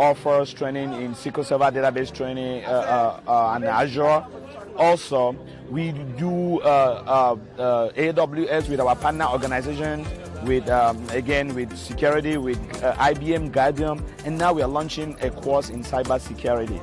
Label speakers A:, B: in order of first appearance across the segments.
A: offers training in SQL Server database training and Azure. Also, we do AWS with our partner organizations, with again with security, with IBM Guardium, and now we are launching a course in cybersecurity.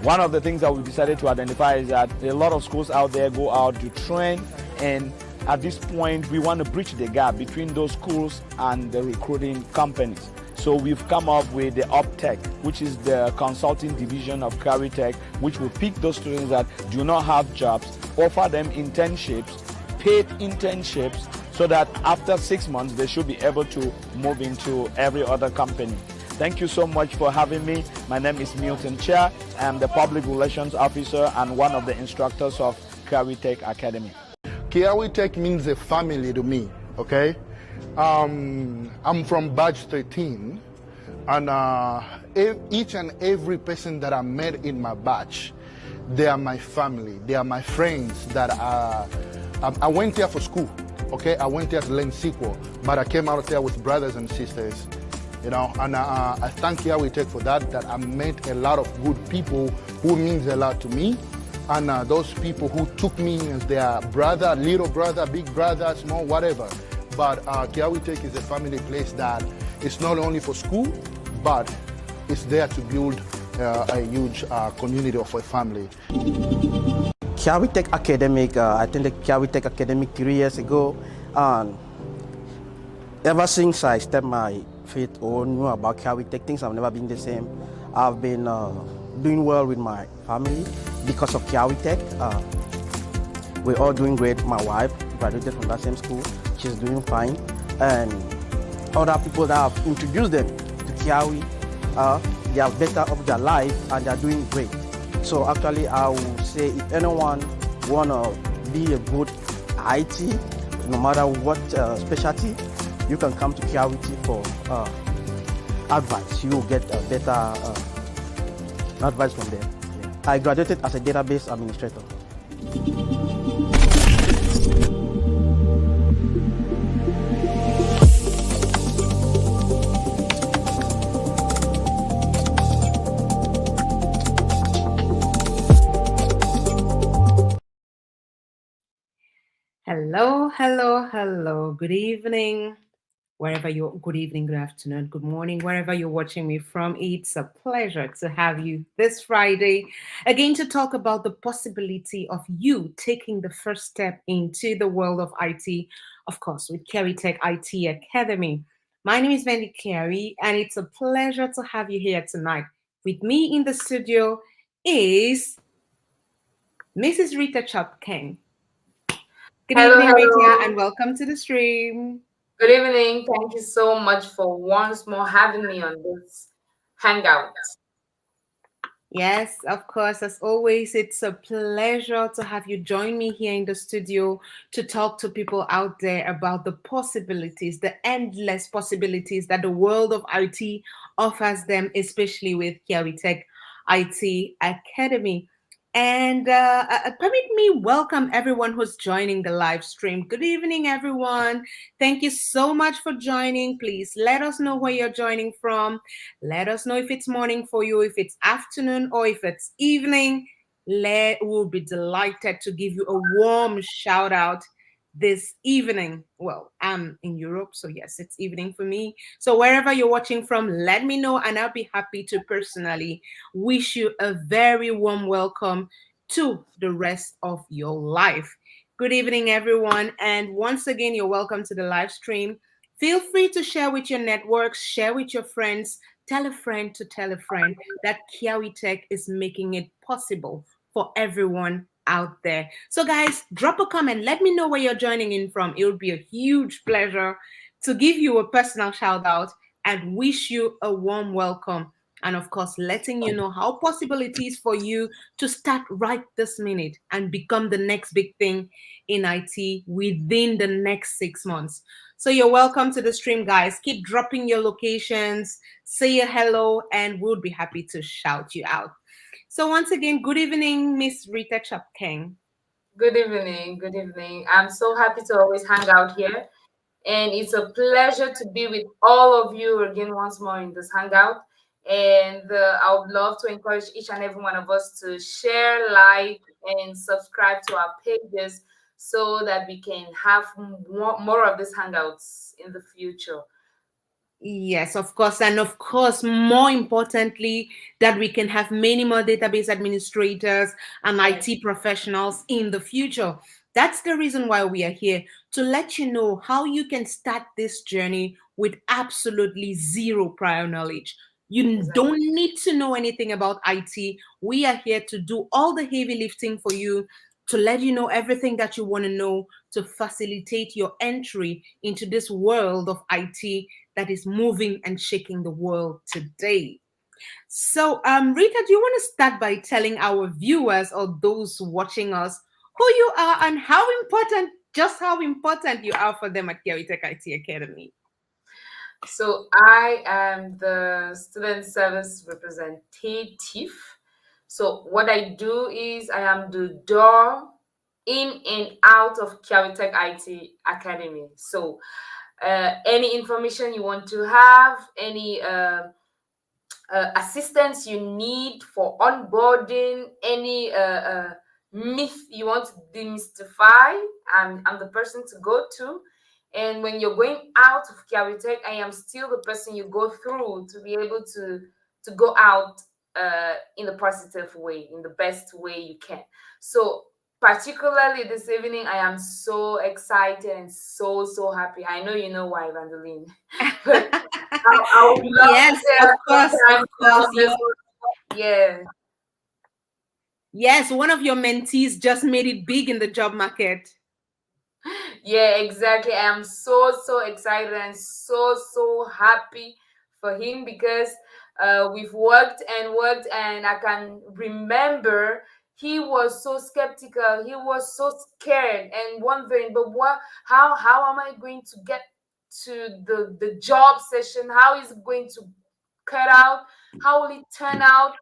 A: One of the things that we decided to identify is that a lot of schools out there go out to train, and at this point we want to bridge the gap between those schools and the recruiting companies. So we've come up with the UpTech, which is the consulting division of CariTech, which will pick those students that do not have jobs, offer them internships, paid internships, so that after 6 months they should be able to move into every other company. Thank you so much for having me. My name is Milton Chia. I'm the Public Relations Officer and one of the instructors of CariTech Academy.
B: CariTech means a family to me, okay? I'm from batch 13, and each and every person that I met in my batch, they are my family, they are my friends that I went there for school, okay? I went there to learn SQL, but I came out there with brothers and sisters, you know, and I thank CariTech for that I met a lot of good people who means a lot to me. And those people who took me as their brother, little brother, big brother, small, whatever. But CariTech is a family place that is not only for school, but it's there to build a huge community of a family.
C: CariTech Academic, I attended CariTech Academic 3 years ago, and ever since I stepped my feet or knew about CariTech, things have never been the same. I've been doing well with my family because of CariTech. We're all doing great. My wife graduated from that same school. She's doing fine. And other people that have introduced them to Kiawi, they are better of their life and they're doing great. So actually I would say if anyone wanna be a good IT, no matter what specialty, you can come to Kiawi for advice. You will get a better advice from them. Yeah. I graduated as a database administrator.
D: Hello, hello, hello. Good evening. Wherever you're, good evening, good afternoon, good morning, wherever you're watching me from. It's a pleasure to have you this Friday again to talk about the possibility of you taking the first step into the world of IT, of course, with CariTech IT Academy. My name is Wendy Carey, and it's a pleasure to have you here tonight. With me in the studio is Mrs. Rita Chopking. Good evening, Rita, and welcome to the stream.
E: Good evening. Thank you so much for once more having me on this hangout.
D: Yes, of course. As always, it's a pleasure to have you join me here in the studio to talk to people out there about the possibilities, the endless possibilities that the world of IT offers them, especially with CariTech IT Academy. And permit me welcome everyone who's joining the live stream. Good evening, everyone. Thank you so much for joining. Please let us know where you're joining from. Let us know if it's morning for you, if it's afternoon, or if it's evening. We'll be delighted to give you a warm shout out this evening. Well, I'm in Europe, so yes, it's evening for me. So wherever you're watching from, let me know, and I'll be happy to personally wish you a very warm welcome to the rest of your life. Good evening, everyone. And once again, you're welcome to the live stream. Feel free to share with your networks, share with your friends, tell a friend to tell a friend that CariTech is making it possible for everyone out there. So guys, drop a comment. Let me know where you're joining in from. It would be a huge pleasure to give you a personal shout out and wish you a warm welcome. And of course, letting you know how possible it is for you to start right this minute and become the next big thing in IT within the next 6 months. So you're welcome to the stream, guys. Keep dropping your locations, say a hello, and we'll be happy to shout you out. So once again, good evening, Miss Rita Chopking.
E: Good evening. Good evening. I'm so happy to always hang out here. And it's a pleasure to be with all of you again once more in this hangout. And I would love to encourage each and every one of us to share, like, and subscribe to our pages so that we can have more of these hangouts in the future.
D: Yes, of course. And of course, more importantly, that we can have many more database administrators and
E: Yes.
D: IT professionals in the future. That's the reason why we are here, to let you know how you can start this journey with absolutely zero prior knowledge. You
E: Exactly.
D: don't need to know anything about IT. We are here to do all the heavy lifting for you, to let you know everything that you want to know, to facilitate your entry into this world of IT that is moving and shaking the world today. So, Rita, do you want to start by telling our viewers or those watching us who you are and just how important you are for them at Kiawitech IT Academy?
E: So I am the student service representative. So what I do is I am the door in and out of Kiawitech IT Academy. So any information you want to have, any assistance you need for onboarding, any myth you want to demystify, I'm the person to go to. And when you're going out of Kiawitech, I am still the person you go through to be able to go out in the positive way, in the best way you can. So particularly this evening, I am so excited and so happy. I know you know why, Evangeline. But I would love
D: Yes,
E: to say
D: of
E: a
D: course,
E: time
D: of course.
E: on this one. Yeah.
D: Yes, one of your mentees just made it big in the job market.
E: Yeah, exactly. I am so excited and so happy for him because we've worked and I can remember he was so skeptical. He was so scared and wondering, but what? How am I going to get to the job session? How is it going to cut out? How will it turn out?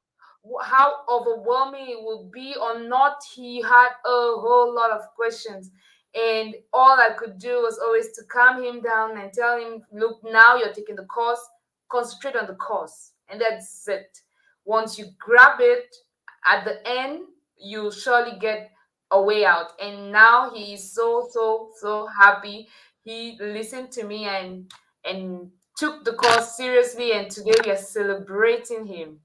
E: How overwhelming it will be or not? He had a whole lot of questions. And all I could do was always to calm him down and tell him, look, now you're taking the course, concentrate on the course. And that's it. Once you grab it at the end, you'll surely get a way out. And now he is so happy. He listened to me and took the course seriously, and today we are celebrating him.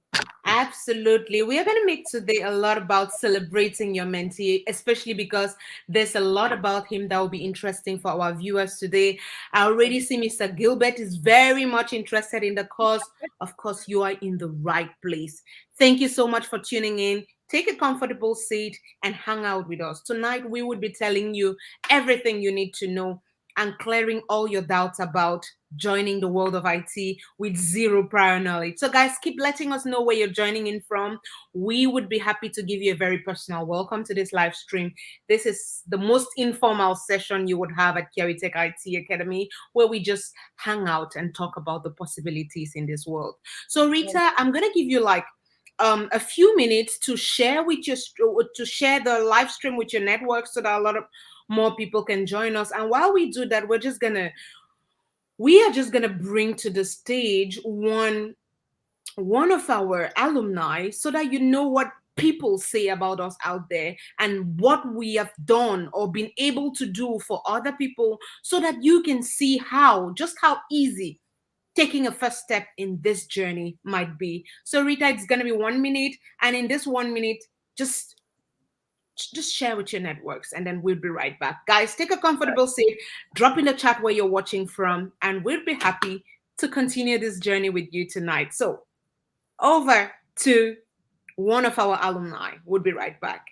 D: Absolutely. We are going to make today a lot about celebrating your mentee, especially because there's a lot about him that will be interesting for our viewers today. I already see Mr. Gilbert is very much interested in the course. Of course, you are in the right place. Thank you so much for tuning in. Take a comfortable seat and hang out with us. Tonight, we will be telling you everything you need to know and clearing all your doubts about joining the world of IT with zero prior knowledge. So, guys, keep letting us know where you're joining in from. We would be happy to give you a very personal welcome to this live stream. This is the most informal session you would have at Kiawitech IT Academy, where we just hang out and talk about the possibilities in this world. So, Rita, I'm going to give you like a few minutes to share the live stream with your network so that a lot of more people can join us. And while we do that, we are just gonna bring to the stage one of our alumni so that you know what people say about us out there and what we have done or been able to do for other people, so that you can see how easy taking a first step in this journey might be. So Rita, it's gonna be 1 minute, and in this 1 minute, just share with your networks, and then we'll be right back. Guys, take a comfortable seat, drop in the chat where you're watching from, and we'll be happy to continue this journey with you tonight. So over to one of our alumni. We'll be right back.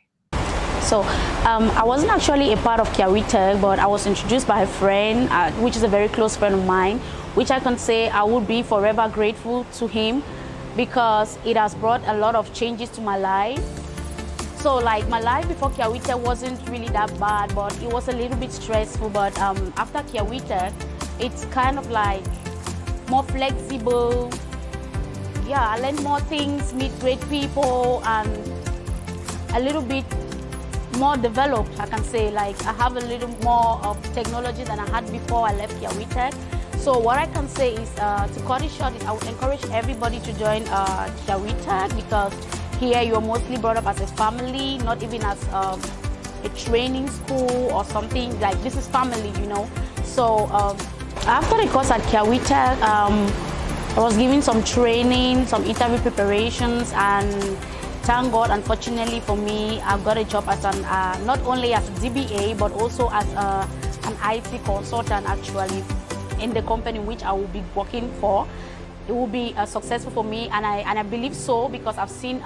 F: So I wasn't actually a part of Kiawitech, but I was introduced by a friend, which is a very close friend of mine, which I can say I would be forever grateful to him because it has brought a lot of changes to my life. So like my life before Kiawitech wasn't really that bad, but it was a little bit stressful. But after Kiawitech, it's kind of like more flexible. Yeah, I learned more things, meet great people, and a little bit more developed, I can say. Like I have a little more of technology than I had before I left Kiawitech. So what I can say is, to cut it short, is I would encourage everybody to join Kiawitech, because here you're mostly brought up as a family, not even as a training school or something. Like, this is family, you know. So after the course at Kiawitech, I was given some training, some interview preparations, and thank God, unfortunately for me, I got a job as an not only as a DBA but also as an IT consultant, actually, in the company which I will be working for. It will be successful for me, and I believe so, because I've seen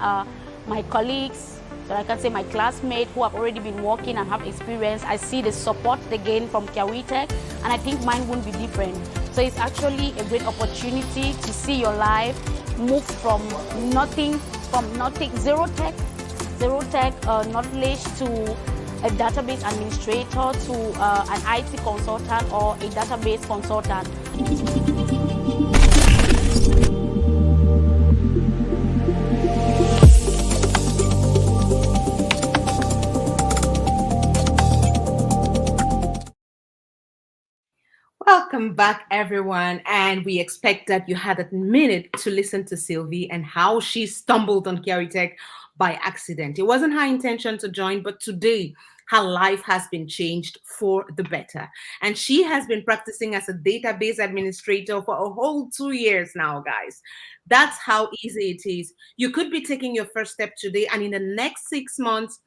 F: my colleagues, so I can say my classmates who have already been working and have experience. I see the support they gain from Kiawitech, and I think mine won't be different. So it's actually a great opportunity to see your life move from nothing, zero tech knowledge, to a database administrator, to an IT consultant or a database consultant.
D: Welcome back, everyone. And we expect that you had a minute to listen to Sylvie and how she stumbled on Kiawitech by accident. It wasn't her intention to join, but today her life has been changed for the better. And she has been practicing as a database administrator for a whole 2 years now, guys. That's how easy it is. You could be taking your first step today, and in the next 6 months,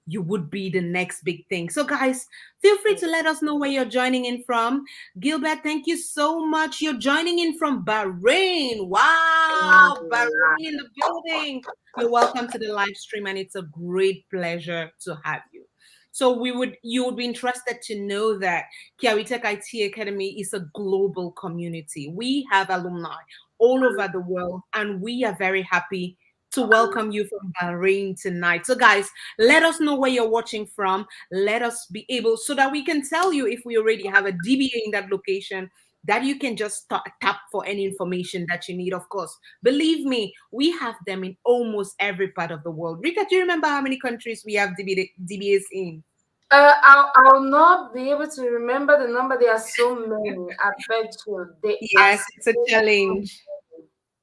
D: you would be the next big thing. So, guys, feel free to let us know where you're joining in from. Gilbert, thank you so much. You're joining in from Bahrain. Wow, Bahrain in the building. You're welcome to the live stream, and it's a great pleasure to have you. So you would be interested to know that Kiawitech IT Academy is a global community. We have alumni all over the world, and we are very happy to welcome you from Bahrain tonight. So, guys, let us know where you're watching from. Let us be able, so that we can tell you if we already have a DBA in that location, that you can just tap for any information that you need. Of course, believe me, we have them in almost every part of the world. Rita, do you remember how many countries we have DBAs in?
E: I'll not be able to remember the number. There are so many. I bet you.
D: Yes, it's a challenge.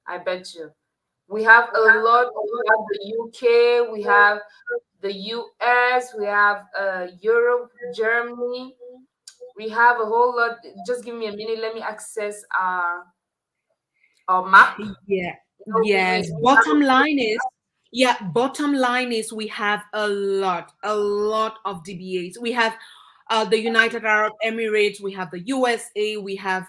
E: I bet you. We have a lot. We have the UK, we have the US, we have Europe, Germany. We have a whole lot. Just give me a minute. Let me access our map.
D: Yeah. Yes. Bottom line is we have a lot of DBAs. We have the United Arab Emirates, we have the USA, we have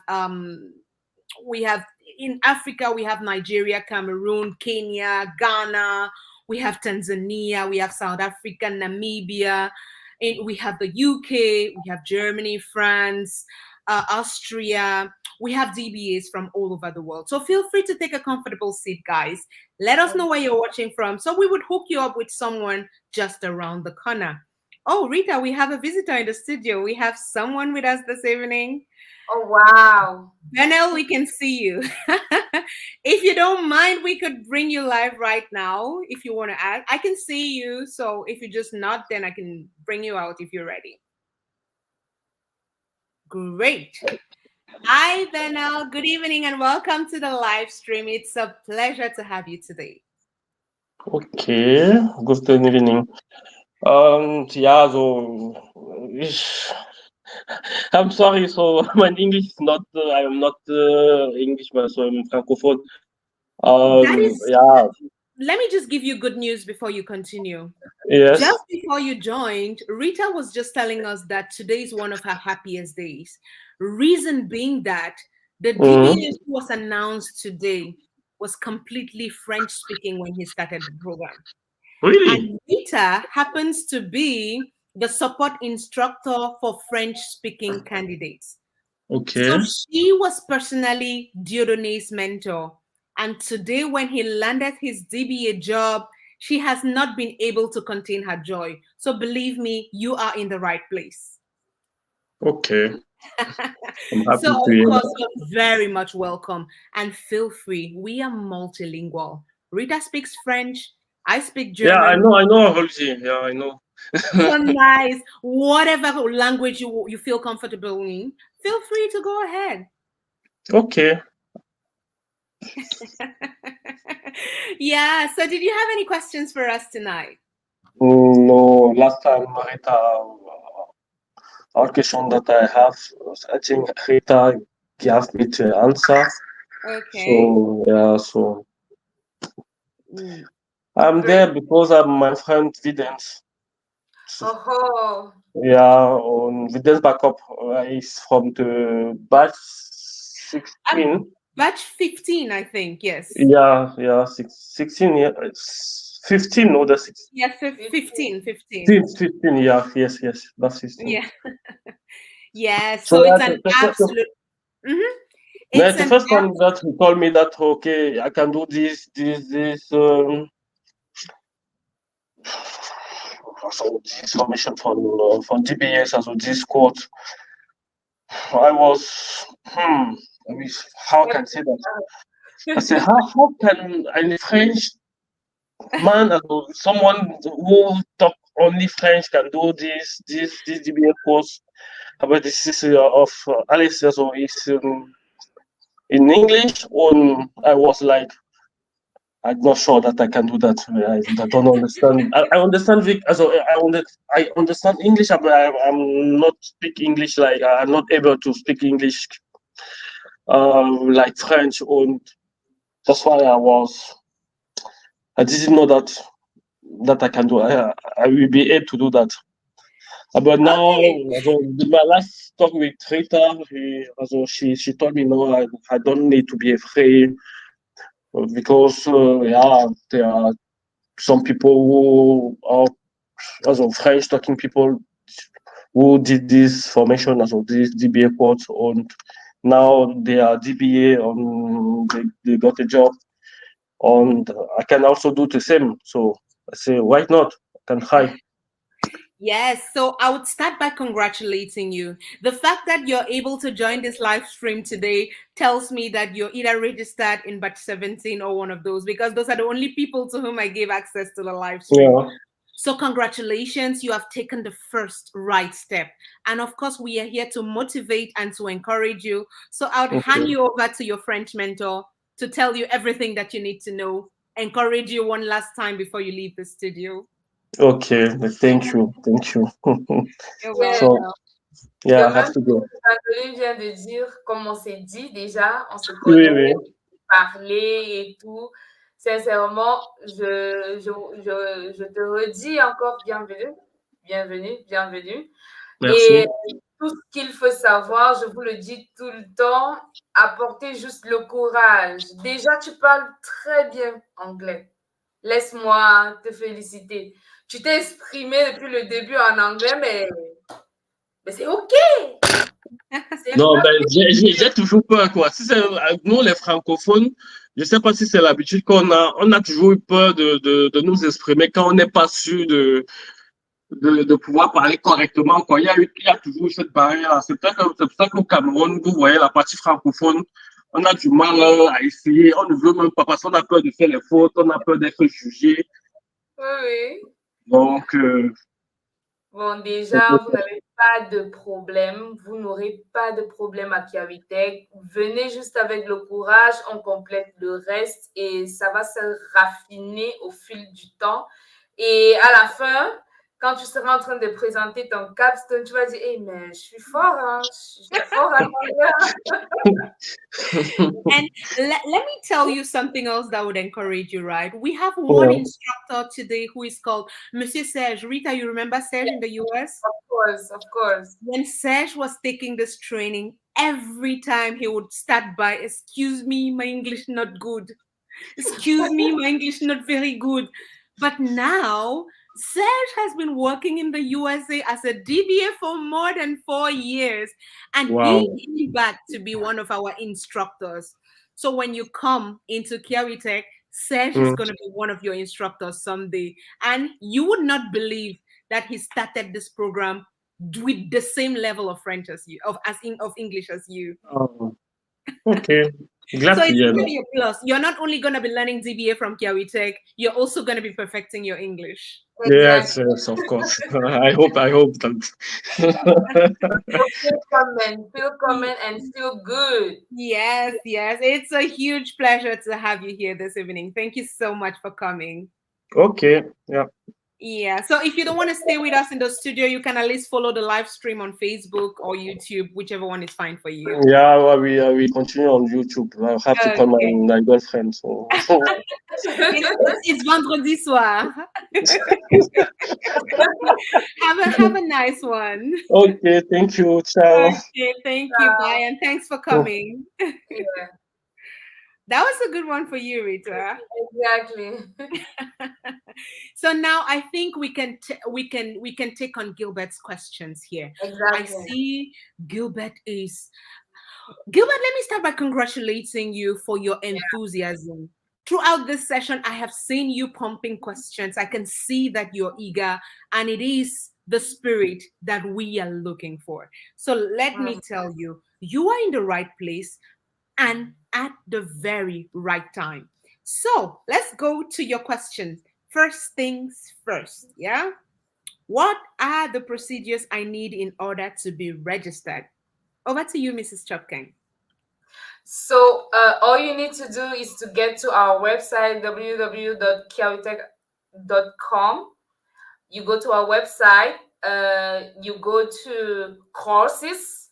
D: in Africa, we have Nigeria, Cameroon, Kenya, Ghana, we have Tanzania, we have South Africa, Namibia, and we have the UK, we have Germany, France, Austria. We have DBAs from all over the world. So feel free to take a comfortable seat, guys. Let us know where you're watching from, so we would hook you up with someone just around the corner. Oh, Rita, we have a visitor in the studio. We have someone with us this evening.
E: Oh, wow.
D: Benel, we can see you. If you don't mind, we could bring you live right now if you want to add. I can see you, so if you just nod, then I can bring you out if you're ready. Great. Hi, Benel. Good evening and welcome to the live stream. It's a pleasure to have you today.
G: Okay, good evening. Yeah, so I'm sorry. So my English is not. I am not Englishman, so I'm francophone. Yeah.
D: Let me just give you good news before you continue.
G: Yes.
D: Just before you joined, Rita was just telling us that today is one of her happiest days. Reason being that the DBA who was announced today was completely French speaking when he started the program.
G: Really?
D: And Rita happens to be the support instructor for French speaking candidates.
G: Okay.
D: So she was personally Dieudonné's mentor. And today, when he landed his DBA job, she has not been able to contain her joy. So believe me, you are in the right place.
G: Okay. I'm happy
D: So,
G: to hear
D: of course,
G: that.
D: you're very much welcome. And feel free. We are multilingual. Rita speaks French. I speak German.
G: Yeah, I know, Halsey. Yeah, I know.
D: So nice. Whatever language you feel comfortable in, feel free to go ahead.
G: Okay.
D: Yeah, so did you have any questions for us tonight?
G: No, last time Rita, our question that I have, I think Rita gave me the answer.
D: Okay.
G: So yeah, so
D: Mm.
G: I'm
E: Great.
G: there because my friend didn't.
E: Oh,
G: Yeah, on Vidence backup is from the batch 16.
D: Batch 15, I think. Yes.
G: Yeah, 16, yeah, it's 15, no, that's
D: Yes,
E: 15.
D: 15.
G: 15, yeah, yes, that's 15.
D: Yeah. Yeah.
G: So
D: So
G: yeah,
D: it's an absolute. Mhm. It's
G: the
D: an
G: first time that he told me that, okay, I can do this, so this information from DBS, also this quote, I was, I mean, how can I say that? I said, how can a French man, someone who talk only French can do this DBA course? But this is of Alice, so it's in English. I was like, I'm not sure that I can do that. I don't understand. I understand I understand English, but I'm not speak English like I'm not able to speak English like French, and that's why I didn't know that I can do. I will be able to do that. But now,
D: Okay.
G: so my last talk with Rita, she told me no, I don't need to be afraid because yeah, there are some people who are also French talking people who did this formation, also this DBA course, and now they are DBA on they got a job, and I can also do the same. So I say, why not? I can try.
D: Yes, so I would start by congratulating you. The fact that you're able to join this live stream today tells me that you're either registered in batch 17 or one of those, because those are the only people to whom I gave access to the live stream.
G: Yeah.
D: So congratulations, you have taken the first right step. And of course, we are here to motivate and to encourage you. So I would hand
G: Okay.
D: you over to your French mentor to tell you everything that you need to know, encourage you one last time before you leave the studio.
G: Okay. Thank you. Thank you.
D: You're
E: Yeah.
G: So
D: welcome.
E: De
G: yeah, I have
E: même
G: to
E: que
G: go.
E: Sandrine vient de dire, comme on s'est dit déjà, on se
G: Oui,
E: connaît,
G: oui.
E: parler et tout. Sincèrement, je te redis encore bienvenue, bienvenue, bienvenue. Et
G: Merci.
E: tout ce qu'il faut savoir, je vous le dis tout le temps, apportez juste le courage. Déjà, tu parles très bien anglais. Laisse-moi te féliciter. Tu t'es exprimé depuis le début en anglais, mais c'est OK. C'est
G: Non,
E: pas
G: ben, j'ai toujours peur, quoi. Si c'est nous, les francophones, je ne sais pas si c'est l'habitude qu'on a. On a toujours eu peur de nous exprimer quand on n'est pas sûr de pouvoir parler correctement, quoi. Il y a toujours cette barrière. C'est pour ça qu'au Cameroun, vous voyez, la partie francophone, on a du mal à essayer. On ne veut même pas parce qu'on a peur de faire les fautes, on a peur d'être jugé.
E: Oui, oui.
G: Donc,
E: Bon, déjà, vous n'avez pas de problème. Vous n'aurez pas de problème à Kiawitech. Venez juste avec le courage, on complète le reste et ça va se raffiner au fil du temps. Et à la fin, quand tu seras en train de présenter ton capstone, tu vas dire, hey, mais je suis fort, hein? Je suis fort en anglais.
D: And let me tell you something else that would encourage you, right? We have one
G: yeah.
D: instructor today who is called Monsieur Serge. Rita, you remember Serge in the US?
E: Of course, of course.
D: When Serge was taking this training, every time he would start by, excuse me, my English not good. Excuse me, my English not very good. But now, Serge has been working in the USA as a DBA for more than 4 years, and he
G: Wow.
D: came back to be one of our instructors. So when you come into Tech, Serge is
G: Mm.
D: going to be one of your instructors someday. And you would not believe that he started this program with the same level of French as you, of English as you.
G: Oh, okay. Glad
D: So
G: to
D: it's
G: hear
D: going to
G: that.
D: be a plus. You're not only going to be learning DBA from Tech, you're also going to be perfecting your English.
G: Yes,
E: Exactly.
G: yes, of course. I hope that.
E: So feel comment, and feel good.
D: Yes, yes. It's a huge pleasure to have you here this evening. Thank you so much for coming.
G: Okay, yeah.
D: Yeah. So if you don't want to stay with us in the studio, you can at least follow the live stream on Facebook or YouTube, whichever one is fine for you.
G: Yeah, I will continue on YouTube. I have to call
D: Okay.
G: my girlfriend. So
D: It's vendredi soir. Have a nice one.
G: okay, thank you. Ciao.
D: Okay, thank you. Bye, and thanks for coming.
E: Yeah,
D: That was a good one for you, Rita.
E: exactly.
D: So now I think we can take on Gilbert's questions here. I
E: Exactly.
D: see Gilbert is Gilbert. Let me start by congratulating you for your enthusiasm. Throughout this session, I have seen you pumping questions. I can see that you're eager, and it is the spirit that we are looking for. So let
E: Mm.
D: me tell you, you are in the right place and at the very right time. So let's go to your questions. First things first, yeah? What are the procedures I need in order to be registered? Over to you, Mrs. Chopkin.
E: So all you need to do is to get to our website www.kiawitech.com. You go to our website. You go to courses.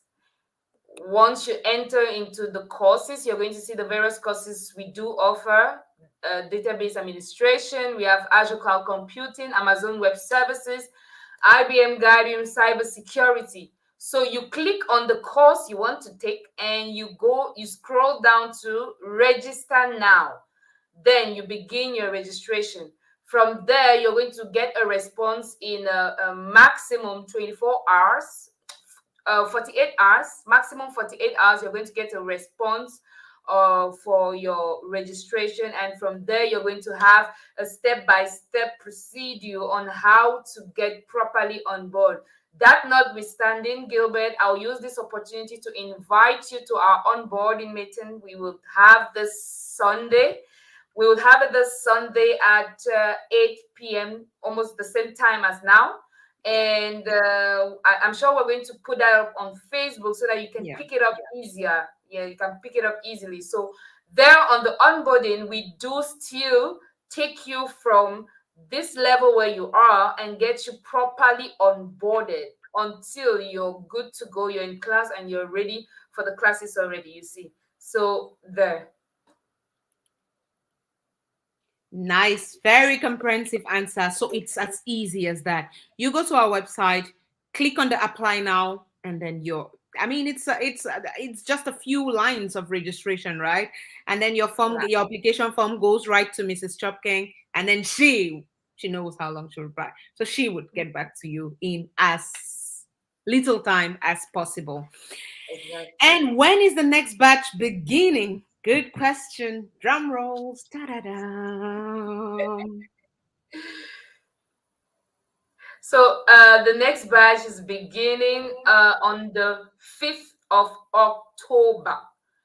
E: Once you enter into the courses, you're going to see the various courses we do offer. Database administration, we have Azure Cloud Computing, Amazon Web Services, IBM Guardium, cybersecurity. So you click on the course you want to take and you scroll down to register now. Then you begin your registration. From there, you're going to get a response in a maximum 24 hours, 48 hours, maximum 48 hours. You're going to get a response for your registration, and from there you're going to have a step-by-step procedure on how to get properly on board. That notwithstanding, Gilbert, I'll use this opportunity to invite you to our onboarding meeting we will have this Sunday. We will have it this Sunday at 8 p.m., almost the same time as now. And I'm sure we're going to put that up on Facebook so that you can
D: Yeah.
E: pick it up easier. Yeah, you can pick it up easily. So there on the onboarding, we do still take you from this level where you are and get you properly onboarded until you're good to go. You're in class and you're ready for the classes already, you see. So there.
D: Nice, very comprehensive answer. So it's as easy as that. You go to our website, click on the apply now, and then you're. I mean, it's just a few lines of registration, right? And then your application form goes right to Mrs. Chopking, and then she knows how long she'll reply. So she would get back to you in as little time as possible.
E: Exactly.
D: And when is the next batch beginning? Good question. Drum rolls. Da-da-da.
E: So the next batch is beginning on the 5th of October.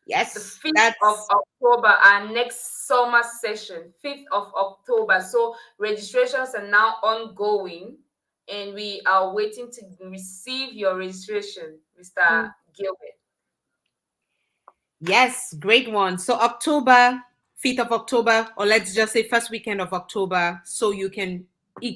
E: The
D: Yes,
E: 5th of
D: that's
E: October, our next summer session, 5th of October. So registrations are now ongoing and we are waiting to receive your registration, Mr. Gilbert.
D: yes, great one. So October, 5th of October, or let's just say first weekend of October, so you can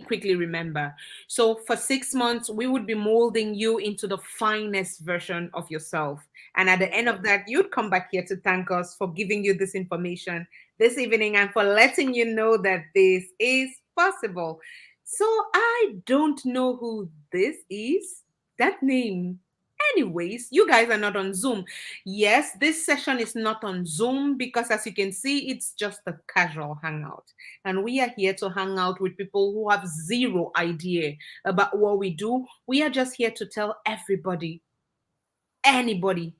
D: quickly remember. So for 6 months, we would be molding you into the finest version of yourself. And at the end of that, you'd come back here to thank us for giving you this information this evening and for letting you know that this is possible. So I don't know who this is. That name. Anyways, you guys are not on Zoom. Yes, this session is not on Zoom because, as you can see, it's just a casual hangout. And we are here to hang out with people who have zero idea about what we do. We are just here to tell everybody, anybody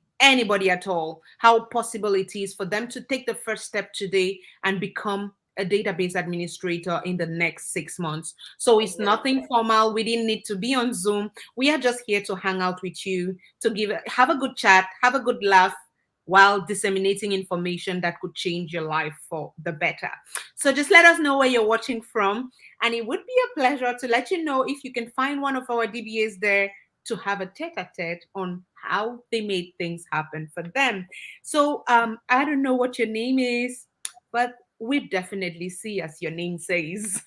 D: at all, how possible it is for them to take the first step today and become a database administrator in the next 6 months. So it's
E: Exactly.
D: nothing formal. We didn't need to be on Zoom. We are just here to hang out with you, to have a good chat, have a good laugh, while disseminating information that could change your life for the better. So just let us know where you're watching from. And it would be a pleasure to let you know if you can find one of our DBAs there to have a tete-a-tete on how they made things happen for them. So I don't know what your name is, but we definitely see as your name says.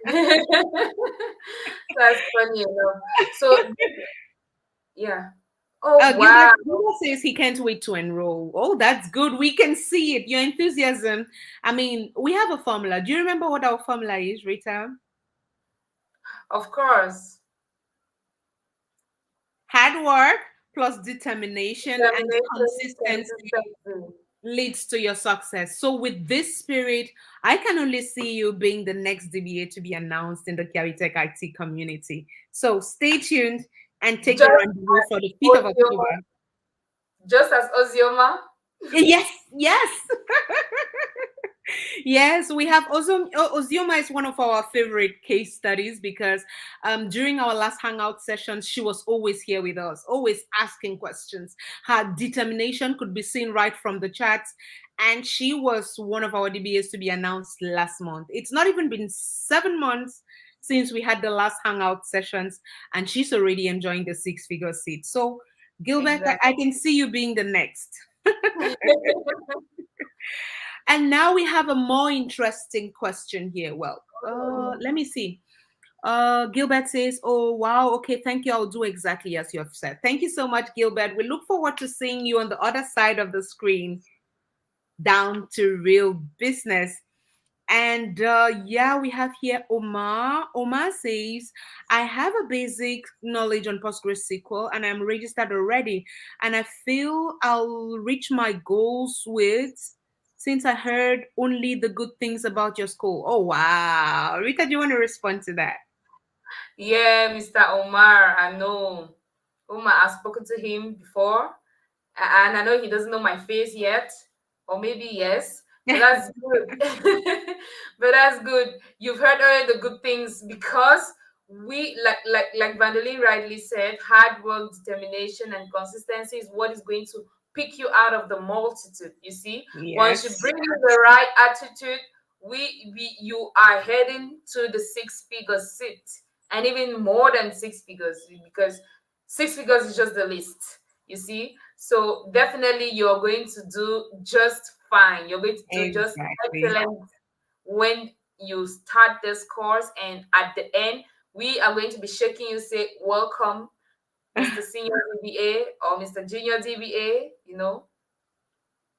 E: That's funny enough. So yeah. Oh
D: Gilbert,
E: wow.
D: Gilbert says he can't wait to enroll. Oh, that's good. We can see it. Your enthusiasm. I mean, we have a formula. Do you remember what our formula is, Rita?
E: Of course.
D: Hard work plus determination and
E: Determination,
D: consistency
E: consistency.
D: leads to your success. So, with this spirit, I can only see you being the next DBA to be announced in the Cavitech IT community. So, stay tuned and take
E: Just
D: the rendezvous for the 5th of
E: Ozioma,
D: October.
E: just as Ozioma.
D: Yes, yes. Yes, we have Ozioma is one of our favorite case studies because during our last hangout sessions, she was always here with us, always asking questions. Her determination could be seen right from the chats, and she was one of our DBAs to be announced last month. It's not even been 7 months since we had the last hangout sessions, and she's already enjoying the six-figure seat. So, Gilbert,
E: Exactly.
D: I can see you being the next. And now we have a more interesting question here. Well, let me see. Gilbert says, "Oh wow, okay, thank you. I'll do exactly as you have said. Thank you so much, Gilbert. We look forward to seeing you on the other side of the screen, down to real business." And yeah, we have here Omar. Omar says, I have a basic knowledge on PostgreSQL and I'm registered already. And I feel I'll reach my goals with, since I heard only the good things about your school. Oh, wow. Rita, do you want to respond to that?
E: Yeah, Mr. Omar, I know. Omar, I've spoken to him before, and I know he doesn't know my face yet, or maybe yes, but that's good. But that's good. You've heard all the good things because we like Vandeline rightly said, hard work, determination, and consistency is what is going to pick you out of the multitude. You see, once you
D: Yes.
E: bring in the right attitude, we you are heading to the six-figure seat, and even more than six figures, because six figures is just the list. You see, so definitely you're going to do just fine. You're going to do just
D: Exactly.
E: excellent when you start this course, and at the end, we are going to be shaking you, say, welcome, Mr. Senior DBA or Mr. Junior DBA, you know.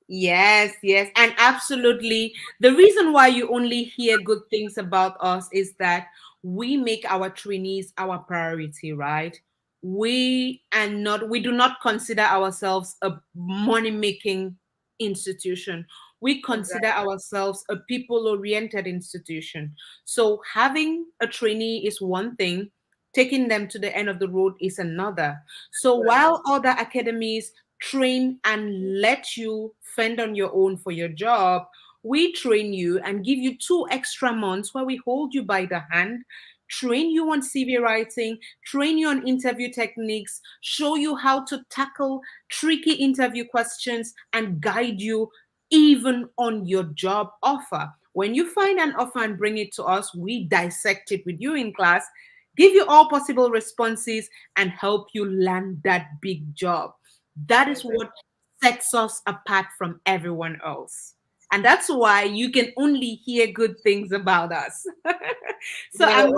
D: Yes, yes, and absolutely. The reason why you only hear good things about us is that we make our trainees our priority, right? We do not consider ourselves a money-making institution. We consider
E: Exactly.
D: ourselves a people-oriented institution. So having a trainee is one thing, taking them to the end of the road is another. So while other academies train and let you fend on your own for your job, we train you and give you 2 extra months where we hold you by the hand, train you on CV writing, train you on interview techniques, show you how to tackle tricky interview questions, and guide you even on your job offer. When you find an offer and bring it to us, we dissect it with you in class, give you all possible responses, and help you land that big job. That is
E: Exactly.
D: what sets us apart from everyone else. And that's why you can only hear good things about us. So
E: Yeah,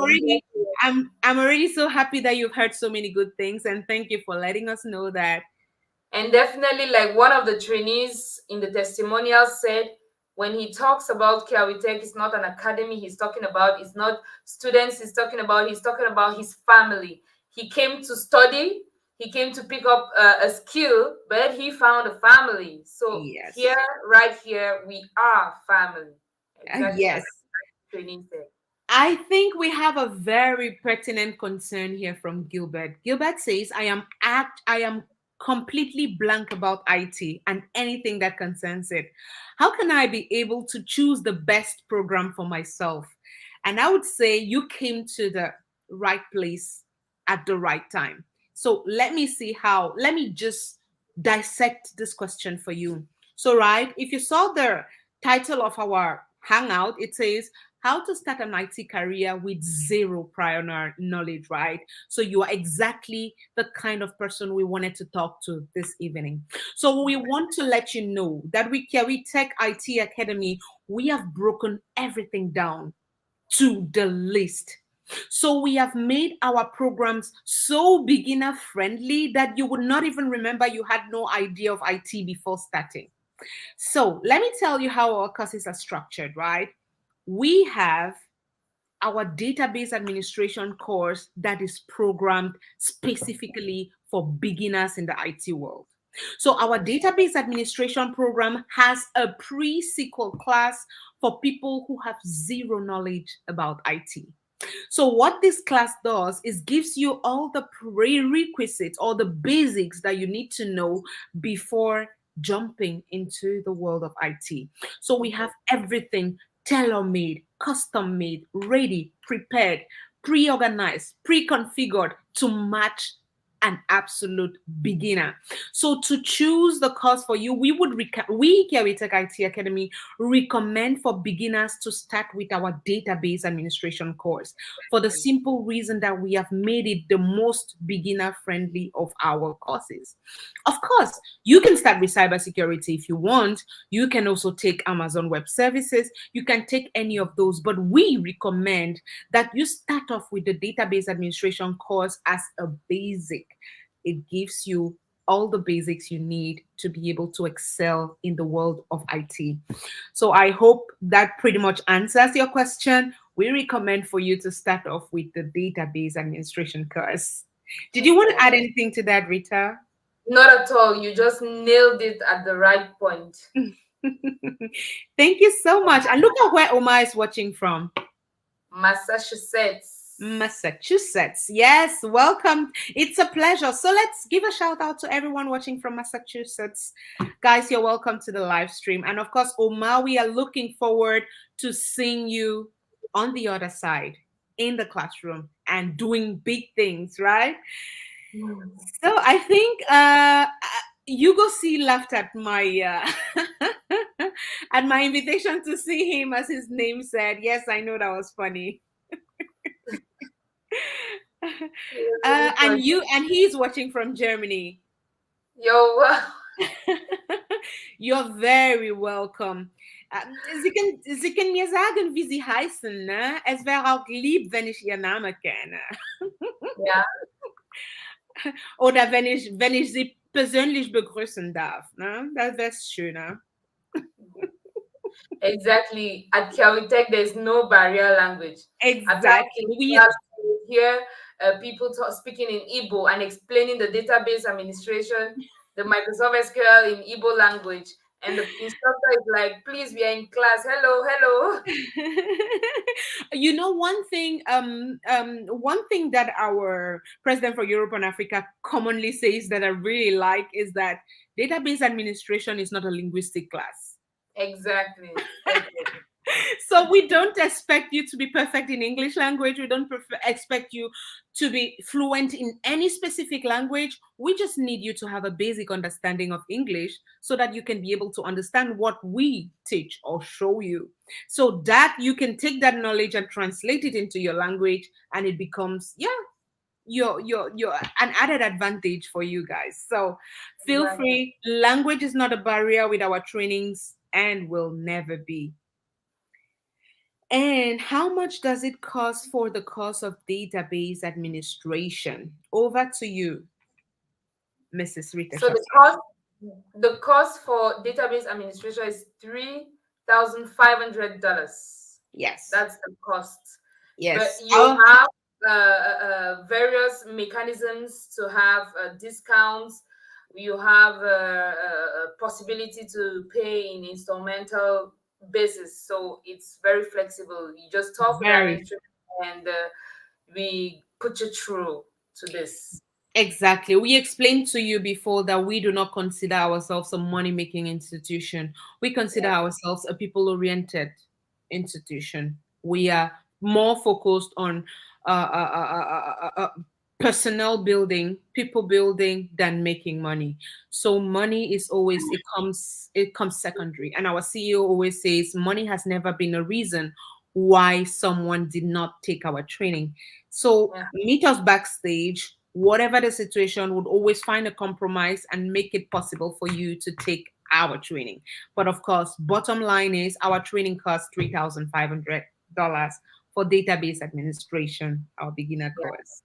D: I'm already so happy that you've heard so many good things, and thank you for letting us know that.
E: and definitely, like one of the trainees in the testimonial said, when he talks about Kiawitech, it's not an academy he's talking about, it's not students he's talking about his family. He came to study, he came to pick up a skill, but he found a family. So here,
D: Yes.
E: right here, we are family. Exactly as
D: Yes.
E: the trainee said.
D: I think we have a very pertinent concern here from Gilbert. Gilbert says, I am completely blank about IT and anything that concerns it. How can I be able to choose the best program for myself? And I would say you came to the right place at the right time. So let me see how, let me just dissect this question for you. So, right, if you saw the title of our hangout, it says how to start an IT career with zero prior knowledge, right? So you are exactly the kind of person we wanted to talk to this evening. So we want to let you know that we Tech IT Academy, we have broken everything down to the list. So we have made our programs so beginner friendly that you would not even remember you had no idea of IT before starting. So let me tell you how our courses are structured, right? We have our database administration course that is programmed specifically for beginners in the IT world. So our database administration program has a pre-SQL class for people who have zero knowledge about IT. So what this class does is gives you all the prerequisites or the basics that you need to know before jumping into the world of IT. So we have everything tailor-made, custom-made, ready, prepared, pre-organized, pre-configured to match an absolute beginner. So to choose the course for you, we here at Tech IT Academy recommend for beginners to start with our database administration course for the simple reason that we have made it the most beginner friendly of our courses. Of course, you can start with cybersecurity if you want. You can also take Amazon Web Services. You can take any of those, but we recommend that you start off with the database administration course as a basic. It gives you all the basics you need to be able to excel in the world of IT. So I hope that pretty much answers your question. We recommend for you to start off with the database administration course. Did you want to add anything to that, Rita?
E: Not at all. You just nailed it at the right point.
D: Thank you so much. And look at where Omar is watching from.
E: Massachusetts.
D: Massachusetts. Yes, welcome. It's a pleasure. So let's give a shout out to everyone watching from Massachusetts. Guys, you're welcome to the live stream. And of course, Omar, we are looking forward to seeing you on the other side in the classroom and doing big things, right? So I think Hugo C laughed at my at my invitation to see him, as his name said. Yes, I know that was funny. And he's watching from Germany.
E: Yo.
D: You're very welcome. Sie können mir sagen, wie Sie heißen, ne? Es wäre auch lieb, wenn ich Ihr Name kenne.
E: Ja.
D: Oder wenn ich Sie persönlich begrüßen darf, ne? Das wäre schöner.
E: Exactly. At Tech, there's no barrier language.
D: Exactly.
E: We hear people speaking in Igbo and explaining the database administration, the Microsoft SQL in Igbo language. And the instructor is like, please, we are in class. Hello, hello.
D: You know, one thing that our president for Europe and Africa commonly says that I really like is that database administration is not a linguistic class.
E: Exactly.
D: So we don't expect you to be perfect in English language. We don't expect you to be fluent in any specific language. We just need you to have a basic understanding of English so that you can be able to understand what we teach or show you. So that you can take that knowledge and translate it into your language, and it becomes, your an added advantage for you guys. So feel free. Language is not a barrier with our trainings and will never be. And how much does it cost for the course of database administration? Over to you, Mrs. Rita.
E: So the cost for database administration is $3,500.
D: Yes,
E: that's the cost.
D: Yes,
E: but you have various mechanisms to have discounts. You have a possibility to pay in instrumental basis, so it's very flexible. You just talk with administration and we put you through to this.
D: Exactly. We explained to you before that we do not consider ourselves a money-making institution. We consider ourselves a people-oriented institution. We are more focused on personnel building, people building than making money. So money is always, it comes secondary. And our CEO always says money has never been a reason why someone did not take our training. So
E: Yeah.
D: meet us backstage, whatever the situation, would always find a compromise and make it possible for you to take our training. But of course, bottom line is our training costs $3,500 for database administration, our beginner course.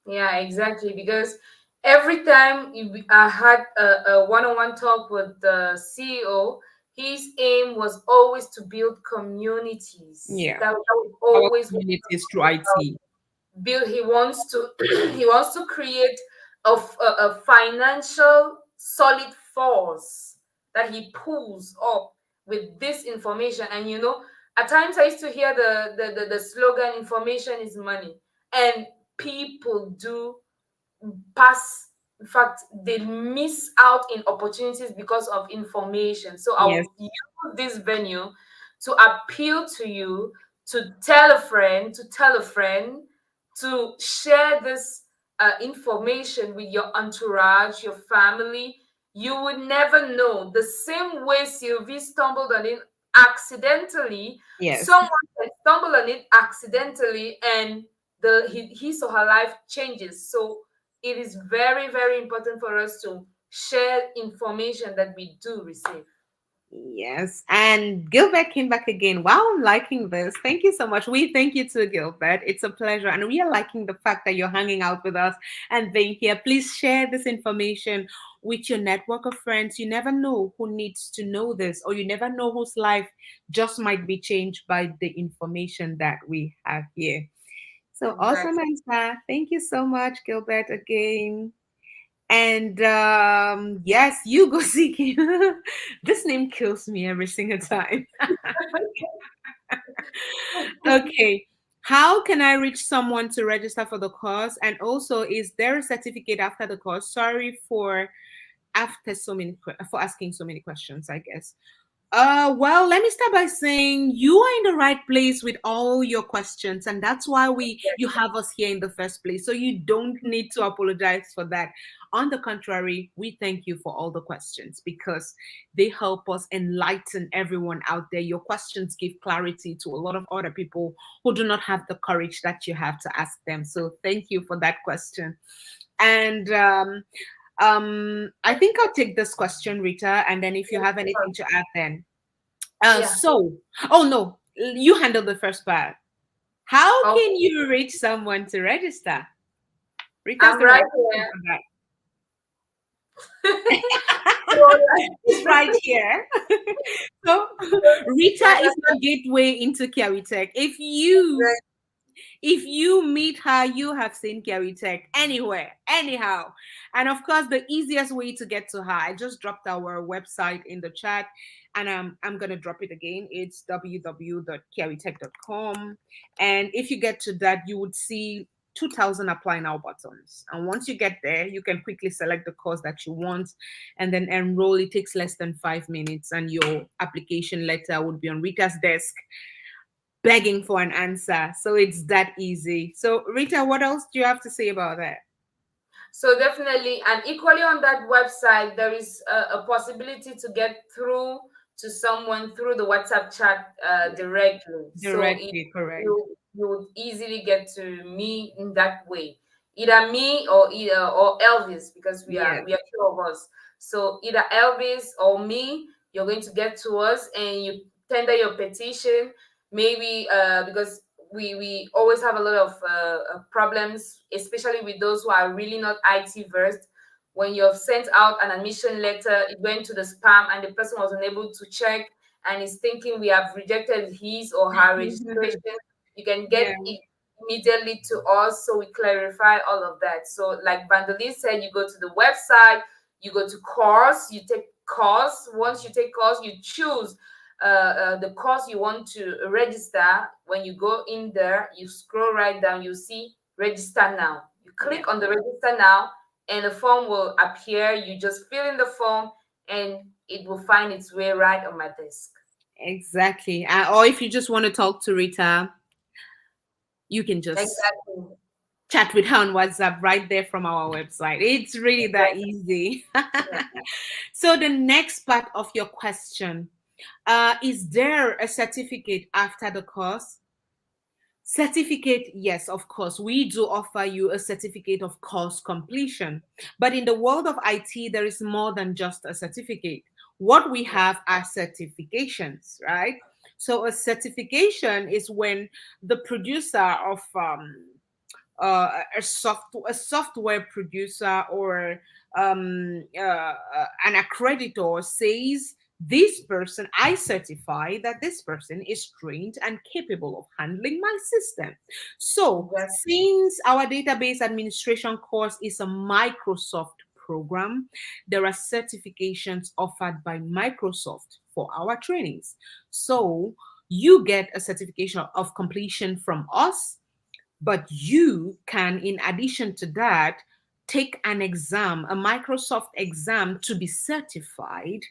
E: Yeah, exactly. Because every time I had a one-on-one talk with the CEO, his aim was always to build communities.
D: Yeah,
E: That was
D: our
E: always what
D: community is through
E: was about.
D: IT.
E: Build. He wants to he wants to create a financial solid force that he pulls up with this information. And at times I used to hear the slogan, information is money, and people do pass, in fact they miss out in opportunities because of information. So
D: Yes,
E: I'll use this venue to appeal to you to tell a friend, to share this information with your entourage, your family. You would never know. The same way Sylvie stumbled on it accidentally,
D: yes.
E: someone can stumble on it accidentally, and his or her life changes. So it is very, very important for us to share information that we do receive.
D: Yes, and Gilbert came back again. Wow, I'm liking this. Thank you so much. We thank you too, Gilbert. It's a pleasure. And we are liking the fact that you're hanging out with us and being here. Please share this information with your network of friends. You never know who needs to know this, or you never know whose life just might be changed by the information that we have here. So awesome,
E: Exactly.
D: Ansa. Thank you so much, Gilbert, again. And yes, you go seeking. This name kills me every single time. Okay. How can I reach someone to register for the course? And also, is there a certificate after the course? Sorry for for asking so many questions, I guess. Well, let me start by saying you are in the right place with all your questions, and that's why you have us here in the first place. So you don't need to apologize for that. On the contrary, we thank you for all the questions because they help us enlighten everyone out there. Your questions give clarity to a lot of other people who do not have the courage that you have to ask them. So thank you for that question. And I think I'll take this question, Rita, and then if you have anything to add, then.
E: Yeah.
D: So, oh no, you handle the first part. How
E: Okay.
D: can you reach someone to register? Rita's
E: I'm
D: the
E: right
D: right person
E: here.
D: for that.
E: So,
D: It's right here. So, Rita
E: like I
D: is the gateway into Kiawitech.
E: said,
D: If you meet her, you have seen Carrie Tech anywhere, anyhow. And of course, the easiest way to get to her, I just dropped our website in the chat, and I'm going to drop it again. It's www.carrytech.com. And if you get to that, you would see 2000 apply now buttons. And once you get there, you can quickly select the course that you want and then enroll. It takes less than 5 minutes, and your application letter would be on Rita's desk begging for an answer. So it's that easy. So, Rita, what else do you have to say about that?
E: so definitely, and equally on that website, there is a possibility to get through to someone through the WhatsApp chat directly. So
D: Directly, correct.
E: you would easily get to me in that way. Either me or Elvis, because
D: Yes.
E: we are two of us. So either Elvis or me, you're going to get to us and you tender your petition. Maybe because we always have a lot of problems, especially with those who are really not IT versed. When you've sent out an admission letter, it went to the spam and the person was unable to check and is thinking we have rejected his or her registration. You can
D: Yeah.
E: get it immediately to us, so we clarify all of that. So like Vandali said, you go to the website, you go to course, you take course. Once you take course, you choose the course you want to register. When you go in there, you scroll right down, you see register now. You click on the register now, and the form will appear. You just fill in the form, and it will find its way right on my desk.
D: Exactly. Or if you just want to talk to Rita, you can just
E: Exactly.
D: chat with her on WhatsApp right there from our website. It's really that easy. So the next part of your question, is there a certificate after the course? Certificate, yes, of course. We do offer you a certificate of course completion. But in the world of IT, there is more than just a certificate. What we have are certifications, right? So a certification is when the producer of a software producer or an accreditor says, this person, I certify that this person is trained and capable of handling my system. So since our database administration course is a Microsoft program, there are certifications offered by Microsoft for our trainings. So you get a certification of completion from us, but you can, in addition to that, take an exam, a Microsoft exam, to be certified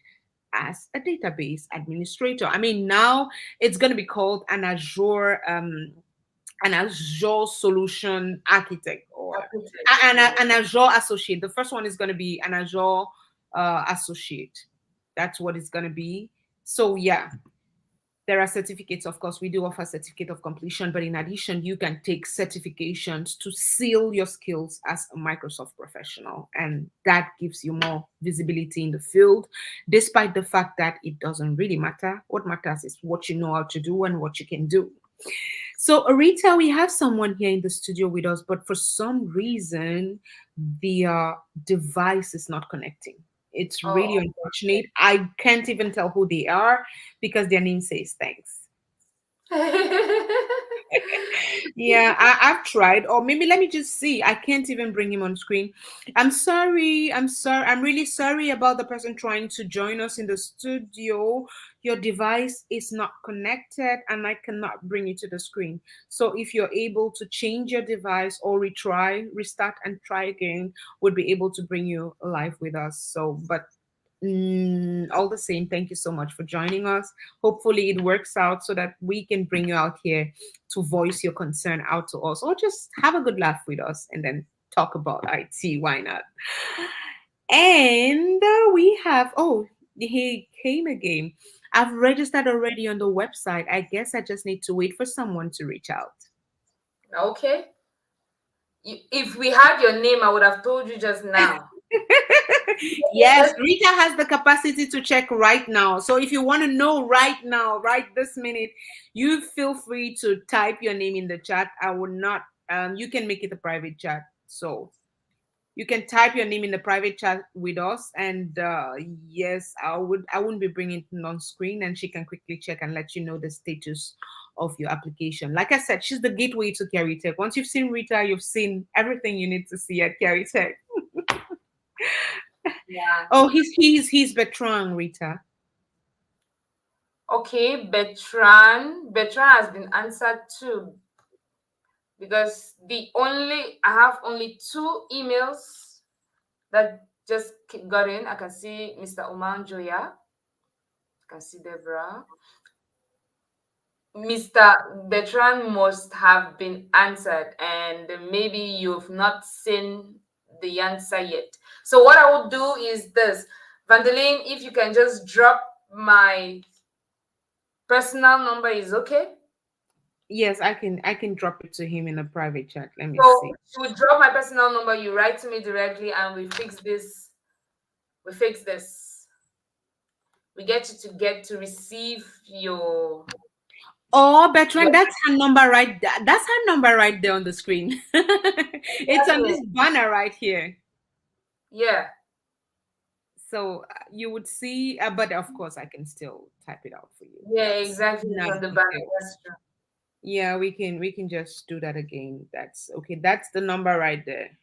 D: as a database administrator. I mean, now it's going to be called an Azure solution architect, or an Azure associate. The first one is going to be an Azure associate. That's what it's going to be. So yeah, there are certificates. Of course, we do offer certificate of completion, but in addition, you can take certifications to seal your skills as a Microsoft professional, and that gives you more visibility in the field, despite the fact that it doesn't really matter. What matters is what you know how to do and what you can do. So Arita, we have someone here in the studio with us, but for some reason, the device is not connecting. It's really unfortunate. I can't even tell who they are because their name says thanks. Yeah, I've tried. Or maybe let me just see. I can't even bring him on screen. I'm sorry. I'm sorry. I'm really sorry about the person trying to join us in the studio. Your device is not connected and I cannot bring you to the screen. So if you're able to change your device or retry, restart and try again, we'll be able to bring you live with us. So, but all the same, thank you so much for joining us. Hopefully it works out so that we can bring you out here to voice your concern out to us, or just have a good laugh with us and then talk about IT. Why not? And we have, oh, he came again. I've registered already on the website. I guess I just need to wait for someone to reach out.
E: Okay. If we had your name, I would have told you just now.
D: Yes, Rita has the capacity to check right now. So if you want to know right now, right this minute, you feel free to type your name in the chat. I would not, you can make it a private chat. So you can type your name in the private chat with us. And yes, I wouldn't be bringing it on screen, and she can quickly check and let you know the status of your application. Like I said, she's the gateway to Carry Tech. Once you've seen Rita, you've seen everything you need to see at Carry Tech.
E: Yeah.
D: Oh, he's Bertrand, Rita.
E: Okay, Bertrand has been answered too, because I have only 2 emails that just got in. I can see Mr. Oman Joya. I can see Deborah. Mr. Bertrand must have been answered, and maybe you've not seen the answer yet. So what I will do is this. Vandeline, if you can just drop my personal number, is okay?
D: Yes, I can drop it to him in a private chat. Let me
E: So
D: see.
E: you will drop my personal number, you write to me directly, and we fix this. We get you to receive your...
D: Oh, Bertrand, that's her number right there. That's her number right there on the screen. It's on this banner right here.
E: Yeah.
D: So you would see, but of course I can still type it out for you.
E: Yeah, exactly. It's on the banner. That's true.
D: Yeah, we can just do that again. That's okay. That's the number right there.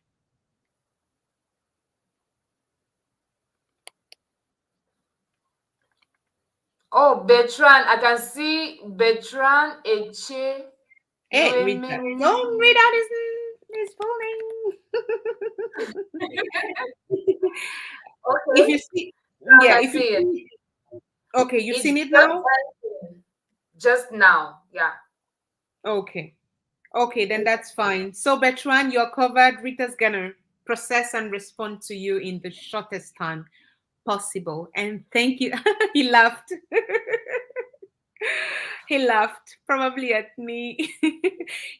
E: Oh, Bertrand, I can see Bertrand Eche.
D: Hey, Rita, don't read out his full name.
E: Okay.
D: If you see, yeah, if you see it. Okay, you've seen it now?
E: Just now, yeah.
D: Okay. Okay, then that's fine. So Bertrand, you're covered. Rita's gonna process and respond to you in the shortest time possible. And thank you. He laughed. He laughed, probably at me.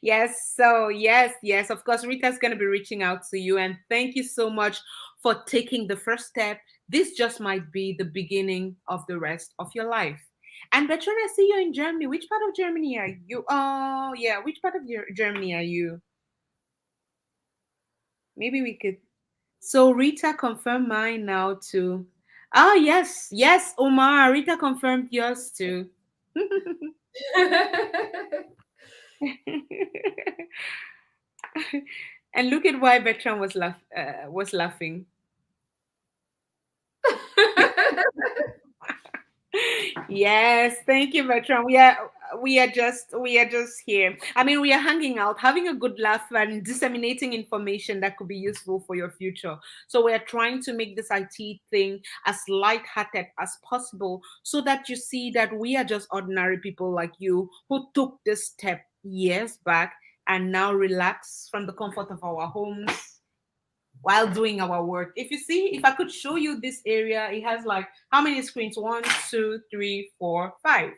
D: Yes, so yes, of course, Rita's going to be reaching out to you. And thank you so much for taking the first step. This just might be the beginning of the rest of your life. And Bertrand, I see you in Germany. Which part of Germany are you? Oh, yeah, which part of Germany are you? Maybe we could. So Rita confirmed mine now too. Oh, yes, Omar. Rita confirmed yours too. And look at why Bertrand was laughing. Yes, thank you, Bertrand. We are just here. I mean, we are hanging out, having a good laugh, and disseminating information that could be useful for your future. So we are trying to make this IT thing as light-hearted as possible, so that you see that we are just ordinary people like you who took this step years back and now relax from the comfort of our homes while doing our work. If you see, if I could show you this area, it has like how many screens? 1, 2, 3, 4, 5.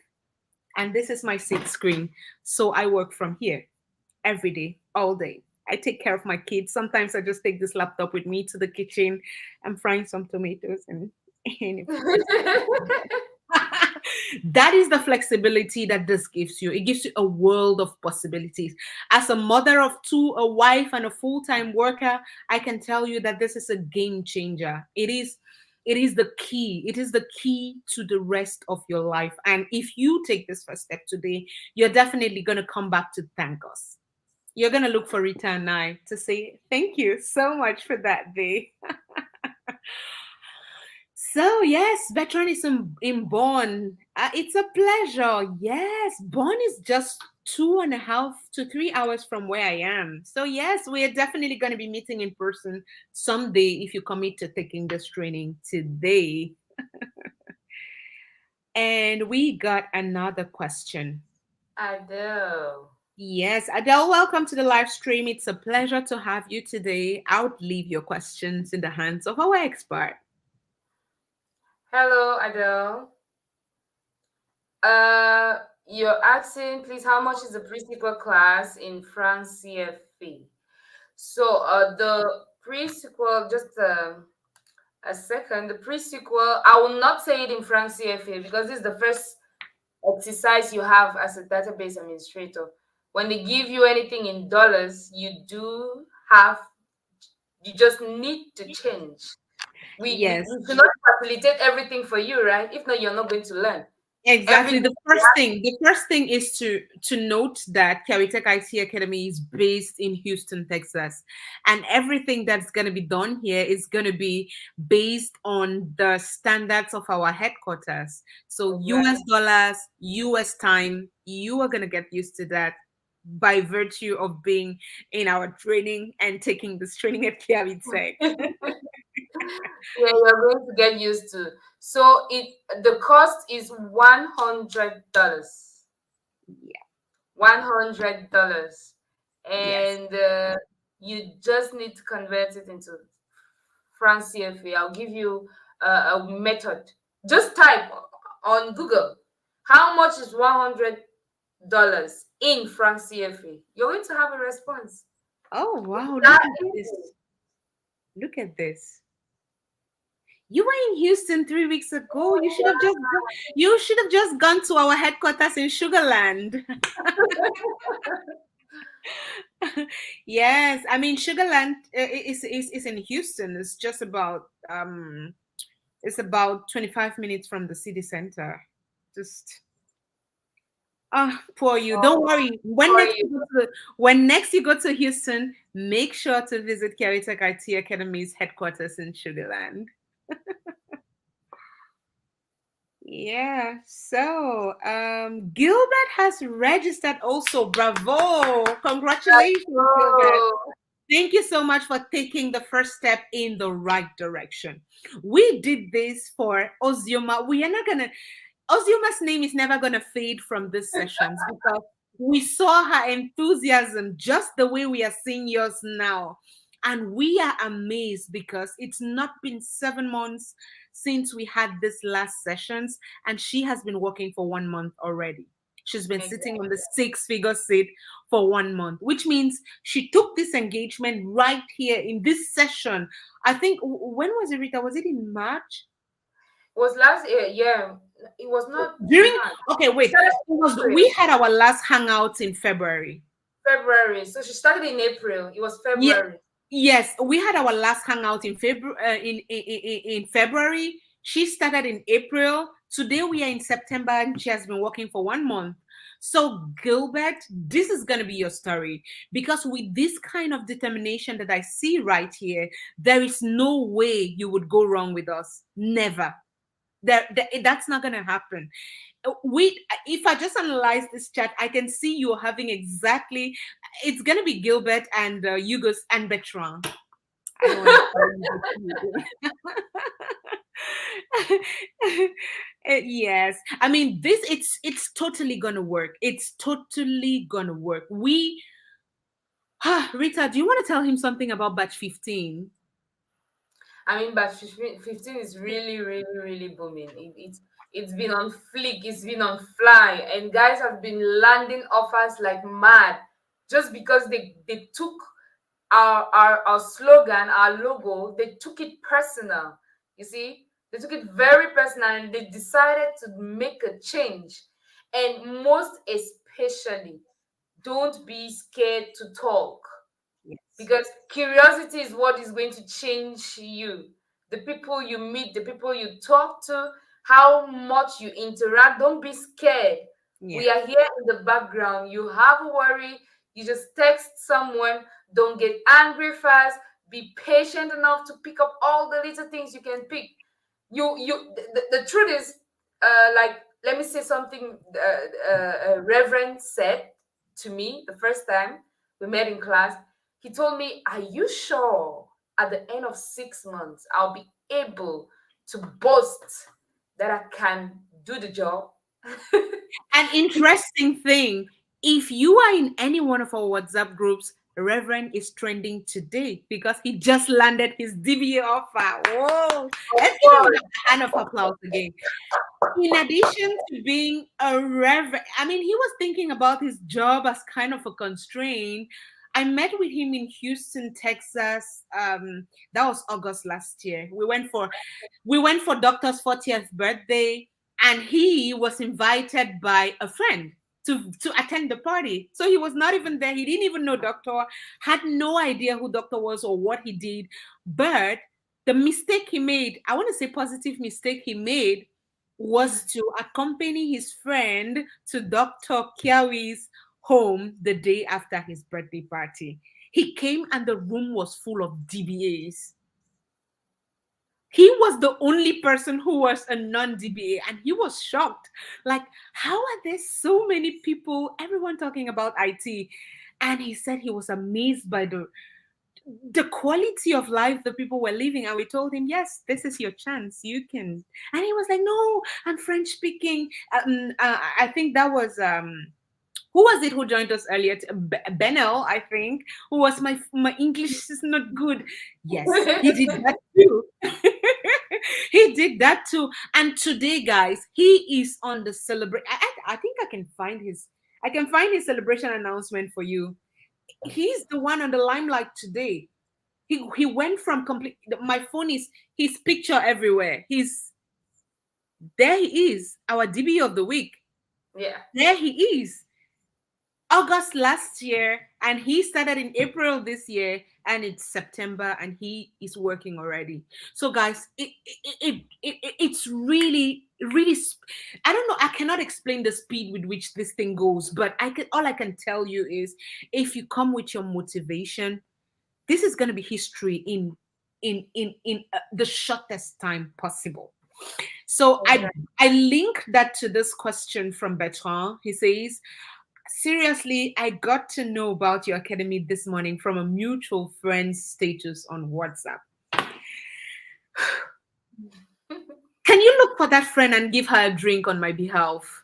D: And this is my sixth screen. So I work from here every day, all day. I take care of my kids. Sometimes I just take this laptop with me to the kitchen. I'm frying some tomatoes and that is the flexibility that this gives you. It gives you a world of possibilities. As a mother of two, a wife, and a full-time worker, I can tell you that this is a game changer. It is the key. It is the key to the rest of your life. And if you take this first step today, you're definitely going to come back to thank us. You're going to look for Rita and I to say thank you so much for that day. So yes, Bertrand is in Bonn. It's a pleasure. Yes, Bonn is just 2.5 to 3 hours from where I am. So yes, we are definitely going to be meeting in person someday if you commit to taking this training today. And we got another question.
E: Adele.
D: Yes, Adele, welcome to the live stream. It's a pleasure to have you today. I would leave your questions in the hands of our expert.
E: Hello, Adele. You're asking, please, how much is the pre-sequel class in France CFP? So, the pre-sequel, just a second, the pre-sequel, I will not say it in France CFA because this is the first exercise you have as a database administrator. When they give you anything in dollars, you just need to change.
D: Yes.
E: We should not facilitate everything for you, right? If not, you're not going to learn.
D: Exactly. The first thing is to note that Cavitech IT Academy is based in Houston, Texas, and everything that's going to be done here is going to be based on the standards of our headquarters. So US dollars, US time, you are going to get used to that by virtue of being in our training and taking this training at Cavitech.
E: Yeah, you're going to get used to. So the cost is $100.
D: Yeah.
E: $100,
D: Yes.
E: and you just need to convert it into France CFA. I'll give you a method. Just type on Google, how much is $100 in France CFA? You're going to have a response.
D: Oh wow! Look at this. Look at this. You were in Houston 3 weeks ago. You should have just gone to our headquarters in Sugarland. Yes, I mean Sugarland is in Houston. It's just about it's about 25 minutes from the city center. Just poor you. Don't worry. When next you go to Houston, make sure to visit Cavitech IT Academy's headquarters in Sugarland. Yeah, so Gilbert has registered also. Bravo! Congratulations, Gilbert. Thank you so much for taking the first step in the right direction. We did this for Ozioma. We are not gonna Ozioma's name is never gonna fade from these sessions because We saw her enthusiasm just the way we are seeing yours now. And we are amazed because it's not been 7 months since we had this last sessions, and she has been working for 1 month already. She's been sitting on the six-figure seat for 1 month, which means she took this engagement right here in this session. I think, when was it, Rita? Was it in March?
E: It was last year, yeah. It was not
D: During,
E: March.
D: okay, wait.
E: Started
D: It
E: in
D: was,
E: April.
D: we had our last hangouts in February.
E: February. So she started in April. It was
D: Yeah,
E: February.
D: yes, we had our last hangout in February. In February, she started in April. Today we are in September, and she has been working for 1 month. So Gilbert, this is going to be your story, because with this kind of determination that I see right here, there is no way you would go wrong with us. Never. That's not going to happen. If I just analyze this chat, I can see you're having exactly, it's going to be Gilbert and Yugos and Bertrand. I don't want to call you. Yes, I mean, this, it's totally gonna work. It's totally gonna work. Rita, do you want to tell him something about batch 15?
E: I mean, but 15 is really, really, really booming. It's been on fleek, it's been on fly, and guys have been landing offers like mad, just because they took our slogan, our logo, they took it personal. You see, they took it very personal, and they decided to make a change. And most especially, don't be scared to talk,
D: Yes.
E: because curiosity is what is going to change you. The people you meet, the people you talk to, how much you interact. Don't be scared. We
D: Yeah.
E: are here in the background. You have a worry, you just text someone. Don't get angry fast. Be patient enough to pick up all the little things you can pick. The truth is, like, let me say something Reverend said to me the first time we met in class. He told me, are you sure at the end of 6 months I'll be able to boast that I can do the job?
D: An interesting thing, if you are in any one of our WhatsApp groups, Reverend is trending today because he just landed his DBA offer. Whoa! Let's give him a hand of applause again. In addition to being a reverend, I mean, he was thinking about his job as kind of a constraint. I met with him in Houston, Texas. That was August last year. We went for Doctor's 40th birthday, and he was invited by a friend to attend the party. So he was not even there. He didn't even know Doctor, had no idea who Doctor was or what he did. But the mistake he made, I want to say positive mistake he made, was to accompany his friend to Dr. Kiawi's home the day after his birthday party. He came and the room was full of DBAs. He was the only person who was a non-DBA, and he was shocked. Like, how are there so many people, everyone talking about IT? And he said he was amazed by the quality of life the people were living. And we told him, yes, this is your chance, you can. And he was like, no, I'm French speaking. I think that was who was it who joined us earlier? Benel, I think, who was my English is not good. Yes, he did that too. He did that too. And today, guys, he is on the celebration. I think I can find his celebration announcement for you. He's the one on the limelight today. He went from complete. My phone is his picture everywhere. There. He is our DB of the week.
E: Yeah.
D: There he is. August last year, and he started in April this year, and it's September, and he is working already. So, guys, it's really, really. I don't know. I cannot explain the speed with which this thing goes, but all I can tell you is, if you come with your motivation, this is going to be history in the shortest time possible. So I link that to this question from Bertrand. He says, seriously, I got to know about your academy this morning from a mutual friend's status on WhatsApp. Can you look for that friend and give her a drink on my behalf?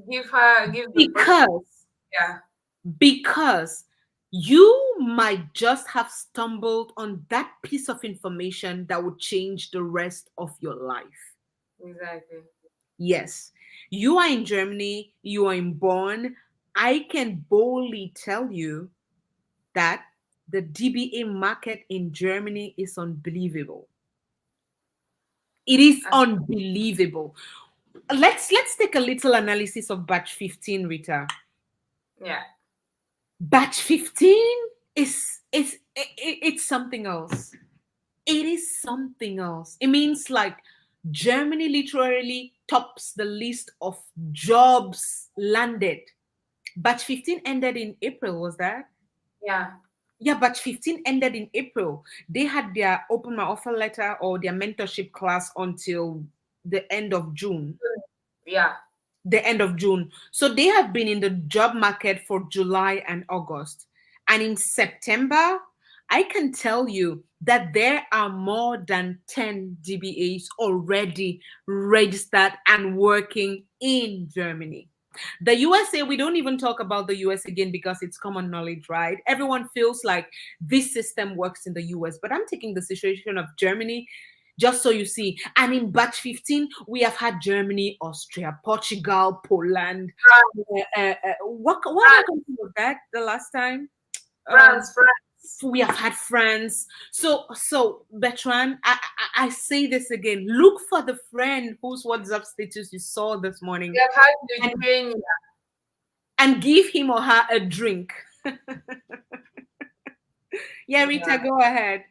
E: Give her,
D: Because
E: Yeah.
D: Because you might just have stumbled on that piece of information that would change the rest of your life.
E: Exactly.
D: Yes, you are in Germany, you are in Bonn. I can boldly tell you that the DBA market in Germany is unbelievable. It is
E: As-
D: unbelievable. Let's take a little analysis of batch 15, Rita.
E: yeah.
D: Batch 15 it's something else. It is something else. It means like Germany literally tops the list of jobs landed. Batch 15 ended in April, was that?
E: Yeah.
D: Yeah, batch 15 ended in April. They had their open my offer letter or their mentorship class until the end of June.
E: Yeah.
D: The end of June. So they have been in the job market for July and August. And in September, I can tell you that there are more than 10 DBAs already registered and working in Germany. The USA, we don't even talk about the US again because it's common knowledge, right? Everyone feels like this system works in the US, but I'm taking the situation of Germany just so you see. And in batch 15, we have had Germany, Austria, Portugal, Poland. What other
E: France,
D: country was that the last time? Um,
E: France, France.
D: we have had France. So Bertrand, I say this again. Look for the friend whose WhatsApp status you saw this morning
E: We have had
D: and,
E: Lithuania.
D: and give him or her a drink. Yeah, Rita,
E: Yeah.
D: go ahead.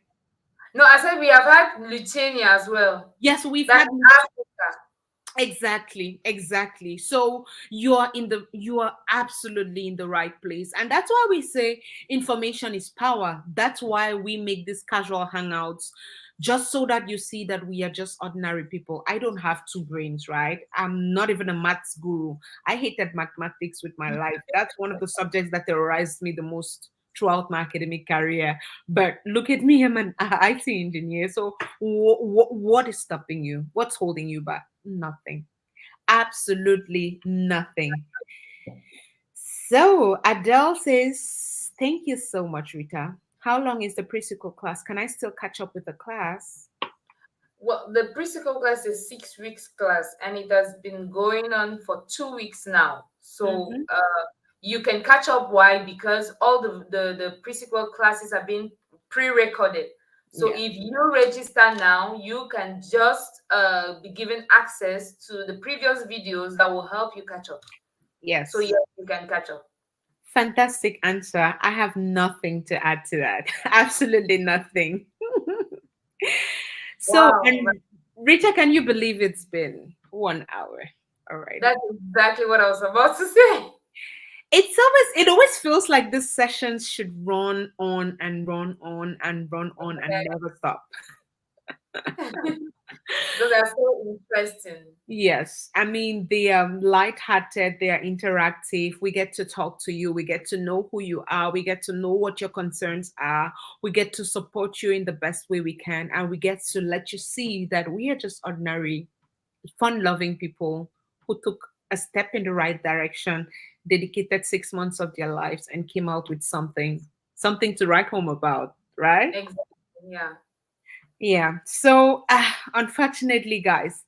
E: No, I said we have had Lithuania as well.
D: Yes, we've
E: That's
D: had
E: Africa.
D: exactly. So you are absolutely in the right place. And that's why we say information is power. That's why we make these casual hangouts, just so that you see that we are just ordinary people. I don't have two brains, right? I'm not even a maths guru. I hated mathematics with my life. That's one of the subjects that terrorized me the most throughout my academic career. But look at me, I'm an IT engineer. So what is stopping you? What's holding you back? Nothing. Absolutely nothing. So Adele says, thank you so much, Rita. How long is the preschool class? Can I still catch up with the class?
E: Well, the pre-school class is 6 weeks class, and it has been going on for 2 weeks now. So
D: Mm-hmm.
E: you can catch up. Why? Because all the pre-school classes have been pre-recorded. So
D: Yeah.
E: if you register now, you can just be given access to the previous videos that will help you catch up.
D: Yes.
E: So yes, you can catch up.
D: Fantastic answer. I have nothing to add to that. Absolutely nothing. So,
E: Wow,
D: and Rita, can you believe it's been 1 hour already?
E: that's exactly what I was about to say.
D: It always feels like these sessions should run on and run on and run on and never stop.
E: Those are so interesting.
D: Yes, I mean they are light-hearted, they are interactive. We get to talk to you, we get to know who you are, we get to know what your concerns are, we get to support you in the best way we can, and we get to let you see that we are just ordinary, fun-loving people who took a step in the right direction, dedicated 6 months of their lives, and came out with something to write home about, right?
E: Exactly. Yeah.
D: Yeah. So, unfortunately, guys,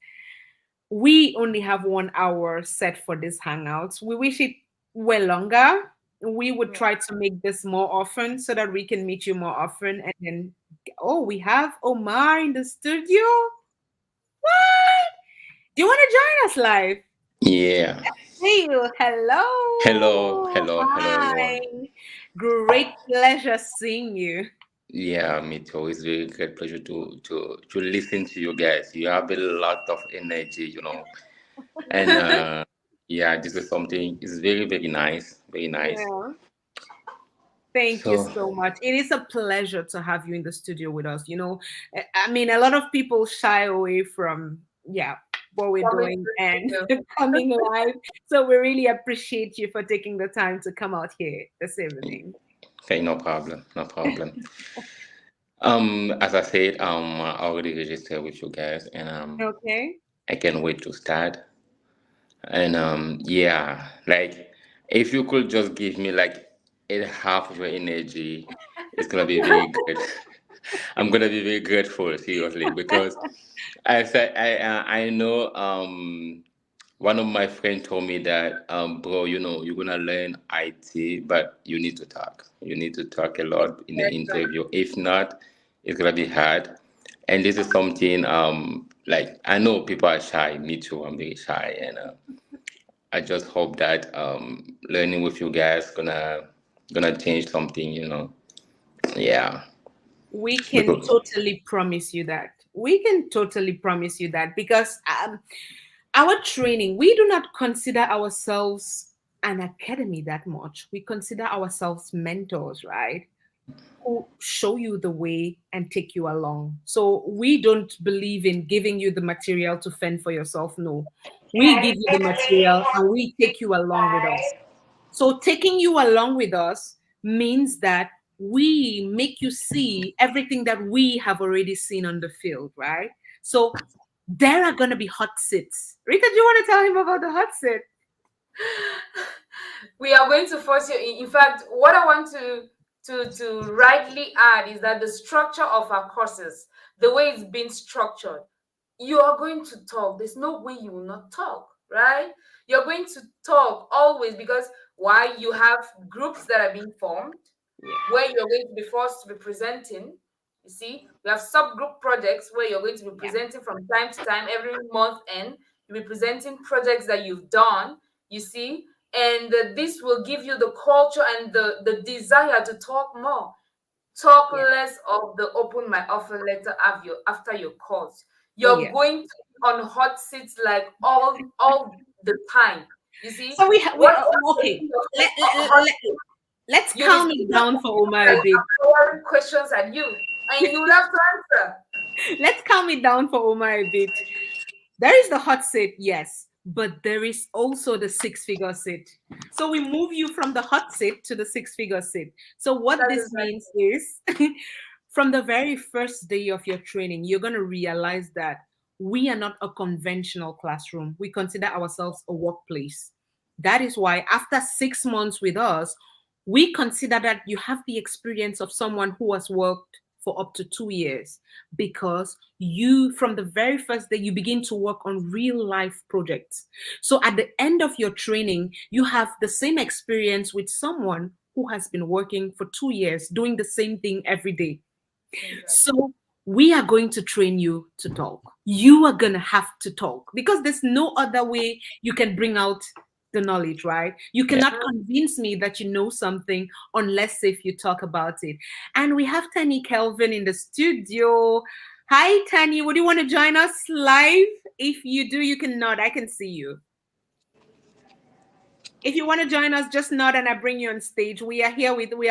D: we only have 1 hour set for this hangouts. We wish it were longer. We would
E: Yeah.
D: try to make this more often so that we can meet you more often. And then, oh, we have Omar in the studio. What? Do you want to join us live?
H: Yeah.
D: Hey,
H: Hello,
D: hello.
H: hello, hello,
D: Hi.
H: everyone.
D: Great pleasure seeing you.
H: Yeah, me too. It's very great pleasure to listen to you guys. You have a lot of energy, and yeah, this is something. It's very, very nice, very nice.
D: Yeah. Thank you
H: So
D: so much. It is a pleasure to have you in the studio with us. I mean, a lot of people shy away from, yeah, what we're
E: Coming
D: doing
E: to
D: and
E: you.
D: coming live. So we really appreciate you for taking the time to come out here this evening.
H: okay, no problem, no problem. As I said, I already registered with you guys, and
D: Okay.
H: I can't wait to start. And yeah, like If you could just give me like a half of your energy, it's gonna be very good. I'm gonna be very grateful, seriously, because I said I know one of my friends told me that bro, you're gonna learn IT, but you need to talk. You need to talk a lot in the interview. If not, it's gonna be hard. And this is something like I know people are shy. Me too. I'm very shy, and I just hope that learning with you guys gonna change something. Yeah.
D: We can
H: Because
D: totally promise you that. We can totally promise you that because our training, we do not consider ourselves an academy that much. We consider ourselves mentors, right? Who show you the way and take you along. So we don't believe in giving you the material to fend for yourself. No, we give you the material and we take you along with us. So taking you along with us means that we make you see everything that we have already seen on the field, right? So there are going to be hot seats. Rita, do you want to tell him about the hot seat?
E: We are going to force you. In fact, what I want to rightly add is that the structure of our courses, the way it's been structured, you are going to talk. There's no way you will not talk, right? You're going to talk always because why? You have groups that are being formed where you're going to be forced to be presenting. You see, we have subgroup projects where you're going to be presenting from time to time, every month end. You'll be presenting projects that you've done, you see, and this will give you the culture and the desire to talk more. Talk less of the open my offer letter after your course.
D: Oh,
E: You're
D: yeah.
E: going to be on hot seats like all the time. You see,
D: So
E: what
D: okay.
E: hot seat?
D: Let's
E: You'll be
D: calm
E: sitting
D: it down for Omar a
E: like
D: bit.
E: throwing questions at you, and you will have to answer.
D: Let's calm it down for Omar a bit. There is the hot seat, yes, but there is also the six-figure seat. So we move you from the hot seat to the six-figure seat. So what
E: That's
D: this means is from the very first day of your training, you're going to realize that we are not a conventional classroom. We consider ourselves a workplace. That is why after 6 months with us, we consider that you have the experience of someone who has worked for up to 2 years because you, from the very first day, you begin to work on real life projects. So at the end of your training, you have the same experience with someone who has been working for 2 years doing the same thing every day. So we are going to train you to talk. You are going to have to talk because there's no other way you can bring out the knowledge, right? You cannot convince me that you know something unless if you talk about it. And we have Tani Kelvin in the studio. Hi, Tani. Would you want to join us live? If you do, you can nod. I can see you. If you want to join us, just nod and I bring you on stage. We are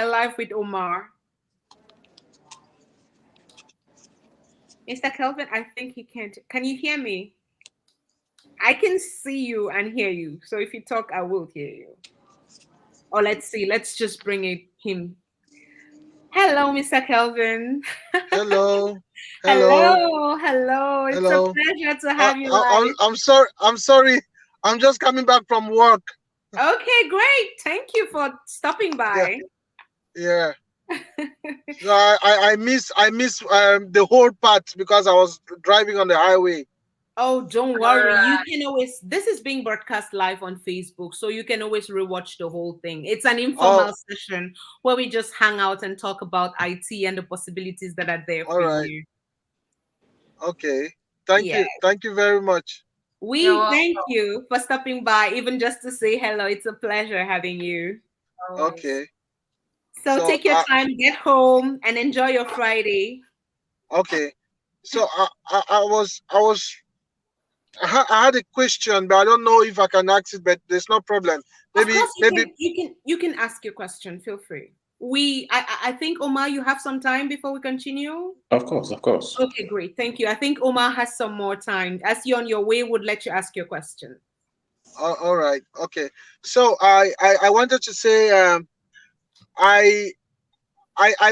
D: live with Omar. Mr. Kelvin, I think he can't. Can you hear me? I can see you and hear you. So if you talk, I will hear you. Or let's see. Let's just bring him. Hello, Mr. Kelvin.
I: Hello.
D: Hello. It's a
I: Hello.
D: pleasure to have you live.
I: I'm sorry. I'm sorry. I'm just coming back from work.
D: Okay, great. Thank you for stopping by.
I: Yeah. So I miss the whole part because I was driving on the highway.
D: Oh, don't worry. You can always, this is being broadcast live on Facebook, so you can always rewatch the whole thing. It's an informal session where we just hang out and talk about IT and the possibilities that are there for you.
I: Okay. Thank you. Thank you very much.
D: We thank you for stopping by, even just to say hello. It's a pleasure having you.
I: Okay.
D: So take your time, get home, and enjoy your Friday.
I: Okay. So I had a question, but I don't know if I can ask it. But there's no problem. Maybe
D: of course you can ask your question. Feel free. I think Omar, you have some time before we continue.
H: Of course.
D: Okay, great. Thank you. I think Omar has some more time. As you're on your way, would let you ask your question.
I: All right. Okay. So I wanted to say I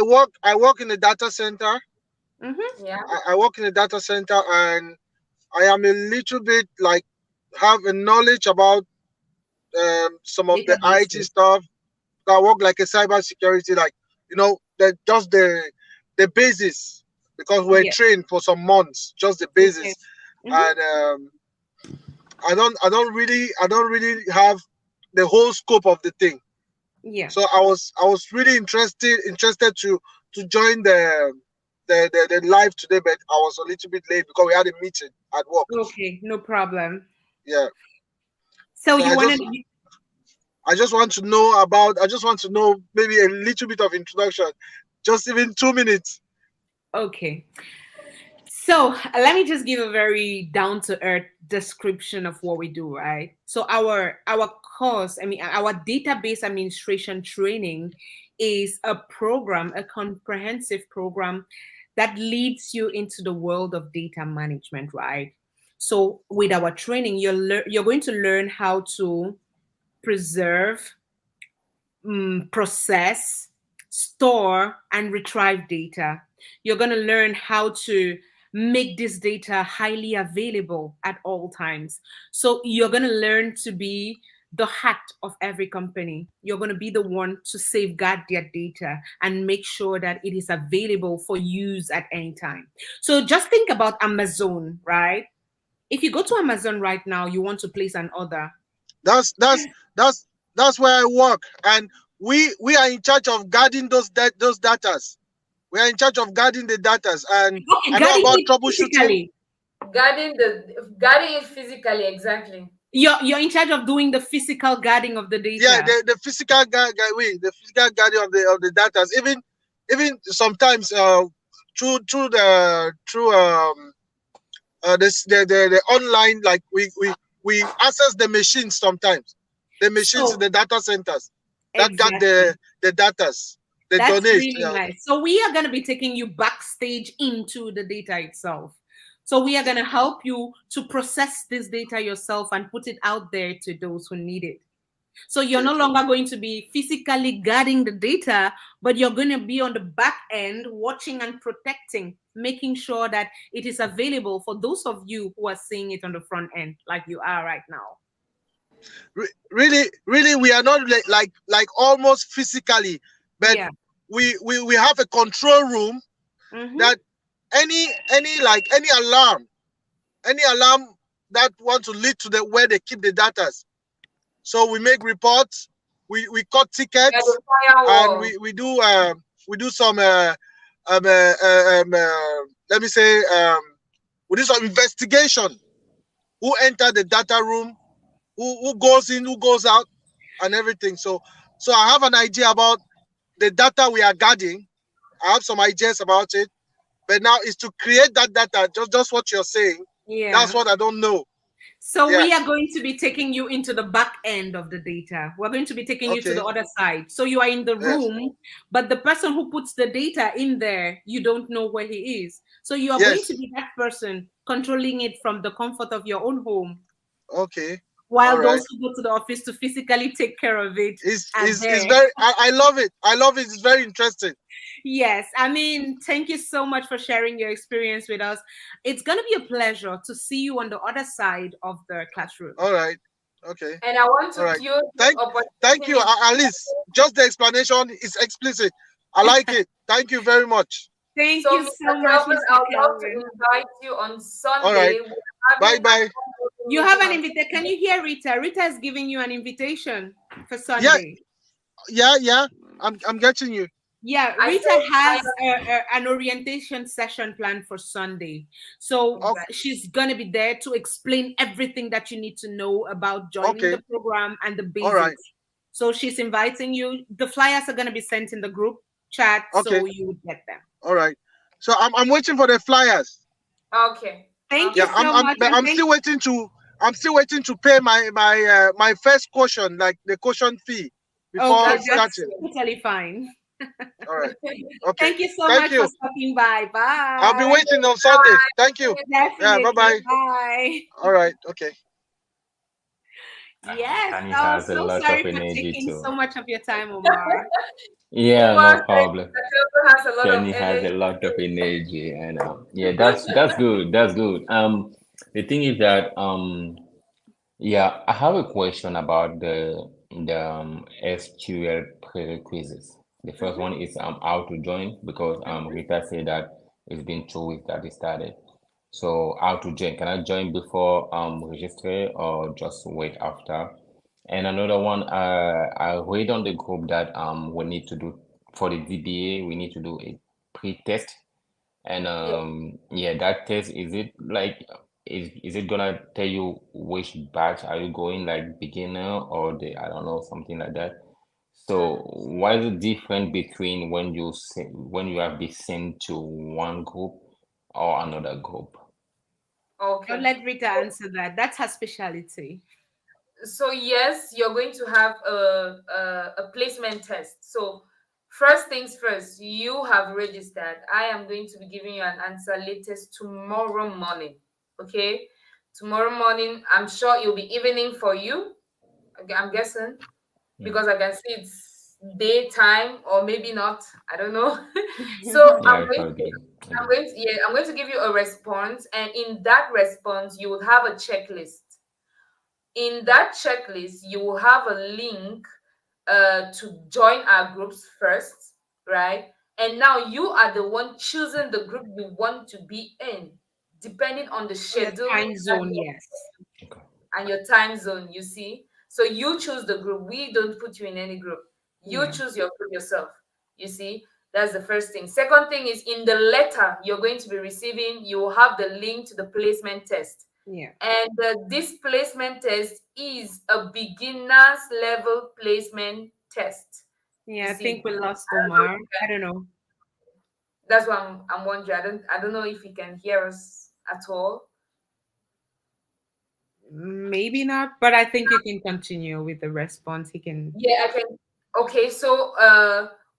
I: work in a data center.
D: Mm-hmm.
E: Yeah.
I: I work in a data center, and I am a little bit like have a knowledge about some of the IT
D: Databases.
I: stuff. I work like a cyber security, like just the basis, because we're
D: Yeah.
I: trained for some months, just the
D: Okay.
I: basis.
D: Mhm.
I: And I don't really have the whole scope of the thing.
D: Yeah.
I: So I was really interested to join the live today, but I was a little bit late because we had a meeting at work.
D: Okay. No problem.
I: Yeah.
D: So
I: So
D: you wanted.
I: I just want to know maybe a little bit of introduction, just even 2 minutes.
D: Okay. So let me just give a very down to earth description of what we do, right? So our course, I mean our database administration training is a program, a comprehensive program that leads you into the world of data management, right? So with our training, you're going to learn how to preserve, process, store, and retrieve data. You're going to learn how to make this data highly available at all times. So you're going to learn to be the heart of every company. You're going to be the one to safeguard their data and make sure that it is available for use at any time. So just think about Amazon, right? If you go to Amazon right now, you want to place an order.
I: That's that's that's that's where I work, and we are in charge of guarding those datas. We are in charge of guarding the datas, and
D: Okay,
I: I know
D: guarding
I: about
D: it
I: troubleshooting.
D: physically.
E: Guarding it physically, exactly.
D: You're in charge of doing the physical guarding of the
I: Yeah,
D: data.
I: the physical the physical guarding of the datas. Even sometimes through the online, like we access the machines sometimes, the machines in
D: So
I: the data centers that got
D: exactly.
I: the datas, the
D: That's
I: donate.
D: really nice. So we are going to be taking you backstage into the data itself. So we are going to help you to process this data yourself and put it out there to those who need it. So you're
I: Okay.
D: no longer going to be physically guarding the data, but you're going to be on the back end watching and protecting, making sure that it is available for those of you who are seeing it on the front end, like you are right now.
I: Really, we are not like almost physically, but
D: Yeah.
I: we have a control room
D: Mm-hmm.
I: that any alarm that want to lead to the where they keep the datas. So we make reports, we cut
E: Yeah, the
I: tickets, and
E: firewall.
I: we do some let me say we do some investigation. Who entered the data room? Who goes in? Who goes out? And everything. So I have an idea about the data we are guarding. I have some ideas about it, but now is to create that data. Just what you're saying. That's
D: Yeah.
I: what I don't know.
D: So
I: Yeah.
D: we are going to be taking you into the back end of the data. We're going to be taking you to
I: Okay.
D: the other side. So you are in the
I: Yes.
D: room, but the person who puts the data in there, you don't know where he is. So you are going to
I: Yes.
D: be that person controlling it from the comfort of your own home,
I: Okay. All
D: while
I: right.
D: those who go to the office to physically take care of it
I: It's
D: are
I: is is
D: there.
I: very. I love it. I love it. It's very interesting.
D: Yes, I mean, thank you so much for sharing your experience with us. It's going to be a pleasure to see you on the other side of the classroom.
I: All right. Okay.
E: And I want
I: All
E: to
I: right.
E: use this
I: Thank thank you.
E: opportunity.
I: At least just the explanation is explicit. I like it. Thank you very much.
D: Thank
E: So,
D: you
E: Mr.
D: so much,
E: Kelvin,
D: Mr.
E: I would love to
D: Kelvin.
E: invite you on
I: All right.
E: Sunday. We're
I: Bye
E: having an
I: bye.
E: onboarding
D: You have
E: meeting
D: an
E: on
D: invitation. Can you hear Rita? Rita is giving you an invitation for
I: Yeah.
D: Sunday.
I: Yeah. I'm getting you.
D: Yeah,
E: I
D: Rita
E: said
D: has an orientation session planned for Sunday. So
I: Okay.
D: she's going to be there to explain everything that you need to know about joining
I: Okay.
D: the program and the
I: All right.
D: basics. So she's inviting you. The flyers are going to be sent in the group chat
I: Okay.
D: so you would get them.
I: All right. So I'm waiting for the flyers.
E: okay.
D: Thank you
I: Yeah.
E: Okay.
D: so much.
I: But
D: And
I: I'm
D: thank
I: still waiting to. I'm still waiting to pay my first caution, like the caution fee, before
D: Okay,
E: That's
D: that's
I: starting.
E: okay.
D: totally fine.
I: All right.
E: Okay.
I: Okay.
D: Thank you so
I: Thank
D: much for
I: you.
D: stopping by.
I: I'll be
D: Bye.
I: waiting on Sunday. Thank you. Yeah. Bye
D: Definitely.
I: bye.
D: Bye.
I: All right. Okay.
D: Yes,
H: And he
D: I was
H: has a
D: so
H: lot of
D: sorry for
H: energy
D: taking
H: too.
D: so much of your time, Omar.
H: Yeah,
E: Umar
H: no
E: said
H: problem.
E: Mr. Kelvin has a lot of
H: Kenny has a
E: energy.
H: lot of energy, and yeah, that's good. That's good. The thing is that Yeah, I have a question about the SQL prerequisites. The first
D: Mhm.
H: one is how to join because Rita said that it's been 2 weeks that it started. So how to join? Can I join before register or just wait after? And another one, I read on the group that we need to do for the DBA, we need to do a pre-test. And
E: Yeah.
H: yeah, that test, is it like is it gonna tell you which batch are you going, like beginner or the I don't know, something like that. So
E: Mm.
H: what is the difference between when you have been sent to one group or another group?
D: I'll
E: Okay.
D: let Rita answer that. That's her specialty.
E: So yes, you're going to have a placement test. So first things first, you have registered. I am going to be giving you an answer latest tomorrow morning. Okay, tomorrow morning. I'm sure it'll be evening for you. I'm guessing
H: Yeah,
E: because I can see it's daytime or maybe not. I don't know. So
H: yeah, it's all good. Okay.
E: I'm going to give you a response, and in that response, you will have a checklist. In that checklist, you will have a link to join our groups first, right? And now you are the one choosing the group you want to be in, depending on the
D: Your
E: schedule
D: time zone, yes.
H: Okay.
E: and your time zone, you see. So you choose the group. We don't put you in any group. You
D: Yeah,
E: choose your group yourself. You see, that's the first thing. Second thing is in the letter you're going to be receiving, you will have the link to the placement test.
D: yeah,
E: And this placement test is a beginner's level placement test. You
D: yeah. I think
E: see,
D: we lost Omar. I don't know.
E: that's what I'm wondering. I don't know if he can hear us at all.
D: Maybe not, but I think you can continue with the response. He can.
E: Yeah, I can. Okay, so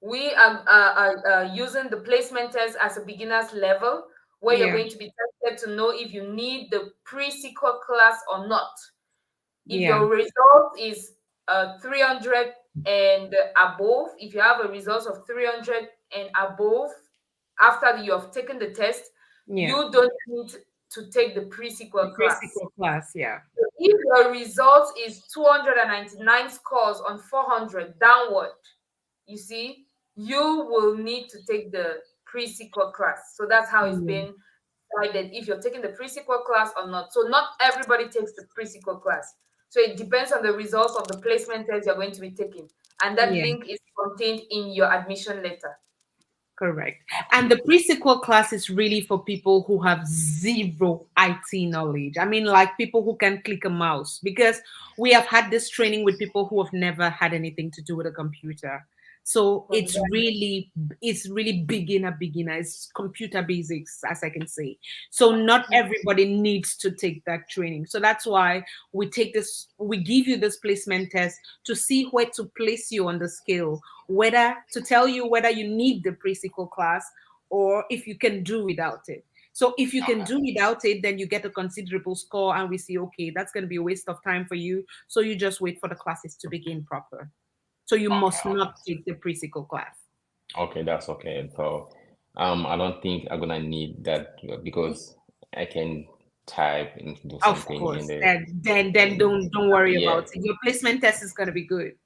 E: we are using the placement test as a beginner's level, where you're
D: Yeah,
E: going to be tested to know if you need the pre-SQL class or not. If
D: yeah,
E: your result is 300 and above, if you have a result of 300 and above after you have taken the test,
D: yeah.
E: you don't need to take the
D: The
E: pre-SQL class.
D: pre-sequel class. Yeah,
E: If your result is 299 scores on 400 downward, you see, you will need to take the pre-SQL class. So that's how it's
D: yeah,
E: been decided if you're taking the pre-SQL class or not. So not everybody takes the pre-SQL class. So it depends on the results of the placement test you're going to be taking. And that
D: yeah.
E: link is contained in your admission letter.
D: Correct. And the pre-sequel class is really for people who have zero IT knowledge. I mean, like people who can click a mouse, because we have had this training with people who have never had anything to do with a computer. So it's really beginner. It's computer basics, as I can say. So not everybody needs to take that training. So that's why we give you this placement test to see where to place you on the scale, whether to tell you whether you need the pre-sequel class or if you can do without it. So if you can
H: Okay.
D: do without it, then you get a considerable score, and we see, okay, that's going to be a waste of time for you. So you just wait for the classes to begin proper. So you must
H: Okay.
D: not take the pre-sequel class.
H: Okay, that's okay. So, I don't think I'm gonna need that because I can type and do
D: Of
H: something in
D: course.
H: the
D: Then
H: in
D: don't worry
H: yeah.
D: about it. Your placement test is going to be good.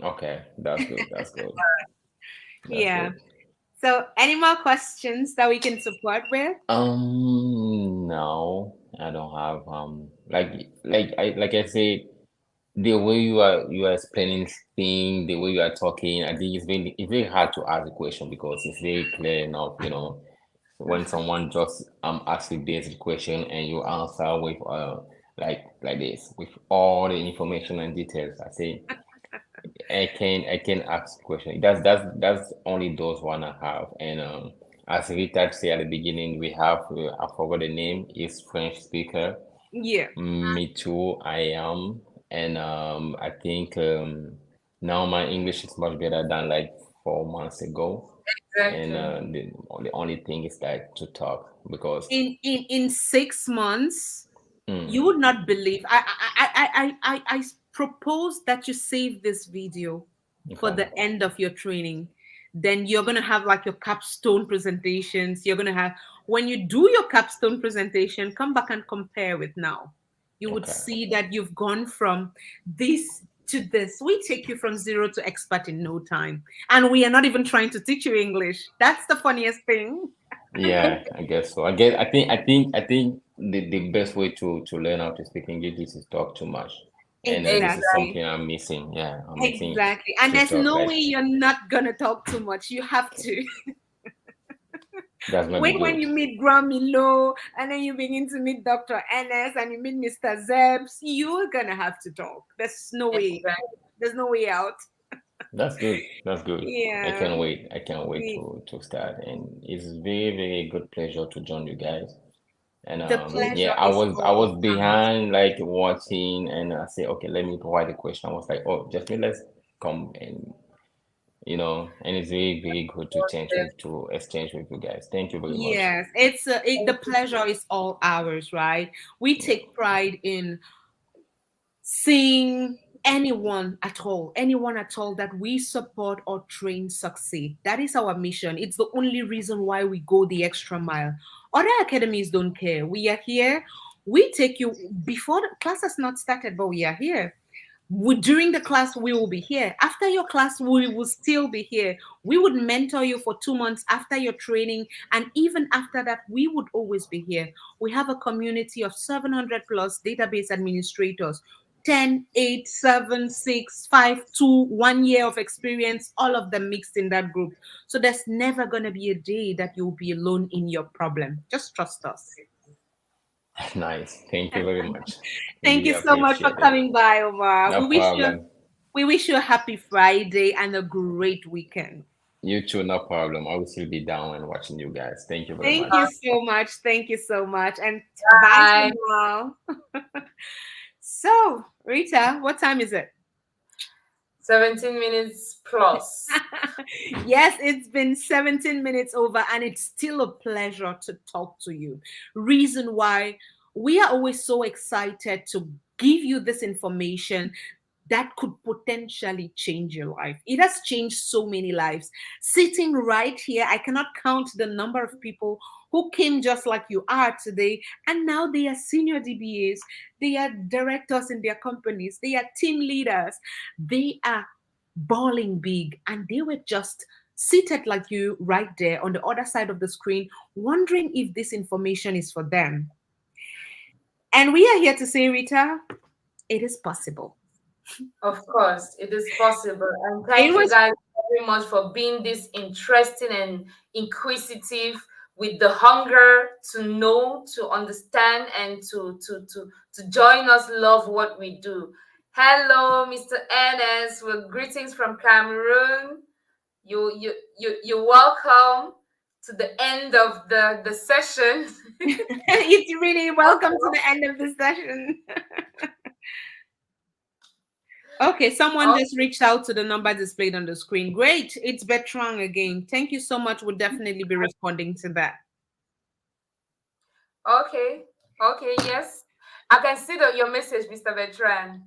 H: Okay, that's good. That's good. That's
D: Yeah.
H: good.
D: So any more questions that we can support with?
H: No, I don't have like I said, the way you are explaining things, the way you are talking, I think it's very hard to ask a question because it's very clear enough, when someone just asks a basic question and you answer with like this with all the information and details. I say I can ask question. That's only those one I have. And as Rita said at the beginning, we have I forgot the name, is French speaker.
D: Yeah.
H: Me too, I am. And I think now my English is much better than like 4 months ago. And
E: Exactly.
H: the only thing is like to talk because
D: In 6 months,
H: mm,
D: you would not believe. I propose that you save this video for
H: okay.
D: the end of your training. Then you're gonna have like your capstone presentations. You're gonna have, when you do your capstone presentation, come back and compare with now. you would
H: Okay.
D: see that you've gone from this to this. We take you from zero to expert in no time. And we are not even trying to teach you English. That's the funniest thing.
H: Yeah, I guess so. I think the best way to learn how to speak English is to talk too much, and this is
D: Exactly.
H: something I'm missing. Yeah, I'm missing
D: Exactly. And
H: to
D: there's
H: talk
D: no
H: like
D: way you're not going to talk too much. You have to.
H: that's gonna be
D: Wait when
H: good.
D: you meet Grammy Low and then you begin to meet Dr. Ennis and you meet Mr. Zebs, you're going to have to talk. There's no way.
E: Exactly.
D: There's no way out.
H: That's good. That's good. I
D: Yeah.
H: can't wait. I can't wait to start, and it's very good pleasure to join you guys. And
D: The
H: yeah,
D: pleasure
H: I
D: is
H: was I
D: all
H: was
D: ours.
H: behind like watching, and I said, okay, let me provide the question. I was like, oh, just let's come and and it's very good to exchange with you guys. Thank you very much.
D: Yes, the pleasure is all ours, right? We
H: Yeah.
D: take pride in seeing anyone at all that we support or train succeed. That is our mission. It's the only reason why we go the extra mile. Other academies don't care. We are here. We take you before the class has not started, but we are here. During the class we will be here. After your class we will still be here. We would mentor you for 2 months after your training, and even after that we would always be here. We have a community of 700 plus database administrators, 10, 8, 7, 6, 5, 2, 1 year of experience, all of them mixed in that group. So there's never going to be a day that you'll be alone in your problem. Just trust us.
H: Nice. Thank you very much.
D: Thank
H: Really
D: you so much for
H: appreciate it.
D: coming by, Omar.
H: No problem.
D: We wish you a happy Friday and a great weekend.
H: You too, no problem. I will still be down and watching you guys. Thank you very
D: Thank
H: much.
D: you so much. Thank you so much. And bye
E: Bye.
D: for now. So, Rita, what time is it?
E: 17 minutes plus.
D: Yes, it's been 17 minutes over, and it's still a pleasure to talk to you. Reason why we are always so excited to give you this information that could potentially change your life. It has changed so many lives. Sitting right here, I cannot count the number of people who came just like you are today, and now they are senior DBAs, they are directors in their companies, they are team leaders, they are balling big, and they were just seated like you right there on the other side of the screen, wondering if this information is for them. And we are here to say, Rita, it is possible.
E: Of course, it is possible. And
D: It
E: thank you
D: was
E: guys very much for being this interesting and inquisitive with the hunger to know, to understand, and to join us love what we do. Hello, Mr. Ernest. With greetings from Cameroon. You're welcome to the end of the session.
D: it's really welcome to the end of the session. Okay, someone
E: Oh,
D: just reached out to the number displayed on the screen. Great. It's Bertrand again. Thank you so much. We'll definitely be responding to that.
E: okay. Okay, yes. I can see your message, Mr. Bertrand.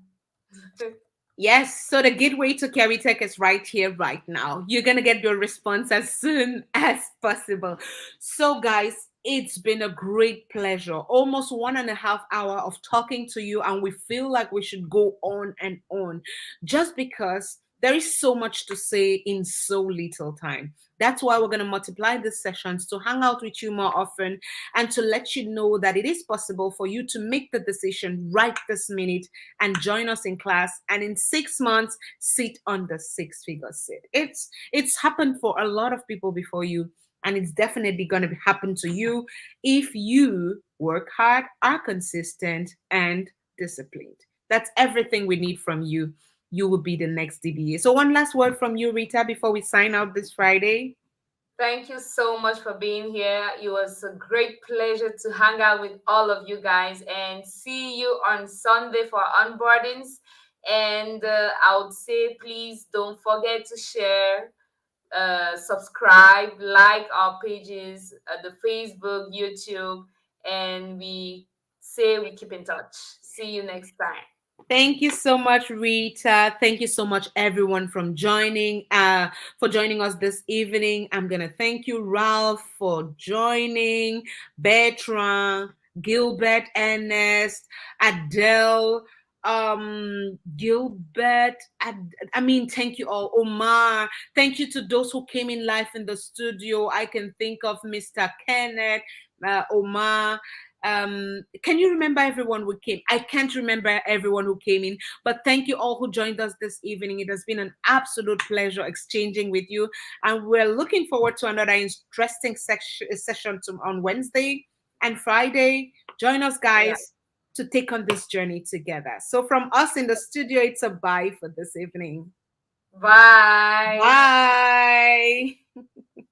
D: Yes, so the gateway to Carry Tech is right here, right now. You're going to get your response as soon as possible. So, guys, it's been a great pleasure. Almost 1.5 hour of talking to you, and we feel like we should go on and on just because there is so much to say in so little time. That's why we're going to multiply these sessions to hang out with you more often and to let you know that it is possible for you to make the decision right this minute and join us in class, and in 6 months sit on the six-figure seat. It's happened for a lot of people before you, and it's definitely going to happen to you if you work hard, are consistent, and disciplined. That's everything we need from you. You will be the next DBA. So one last word from you, Rita, before we sign out this Friday.
E: Thank you so much for being here. It was a great pleasure to hang out with all of you guys and see you on Sunday for onboardings. And I would say, please don't forget to share, subscribe, like our pages, the Facebook, YouTube, and we say we keep in touch. See you next time.
D: Thank you so much, Rita. Thank you so much, everyone, from for joining us this evening. I'm gonna thank you, Ralph, for joining, Bertrand, Gilbert, Ernest, Adele, Gilbert, I mean, thank you all. Omar, thank you to those who came in live in the studio. I can think of Mr. Kenneth, Omar. Can you remember everyone who came? I can't remember everyone who came in, but thank you all who joined us this evening. It has been an absolute pleasure exchanging with you, and we're looking forward to another interesting session on Wednesday and Friday. Join us, guys, to take on this journey together. So from us in the studio, it's a bye for this evening.
E: Bye.
D: Bye.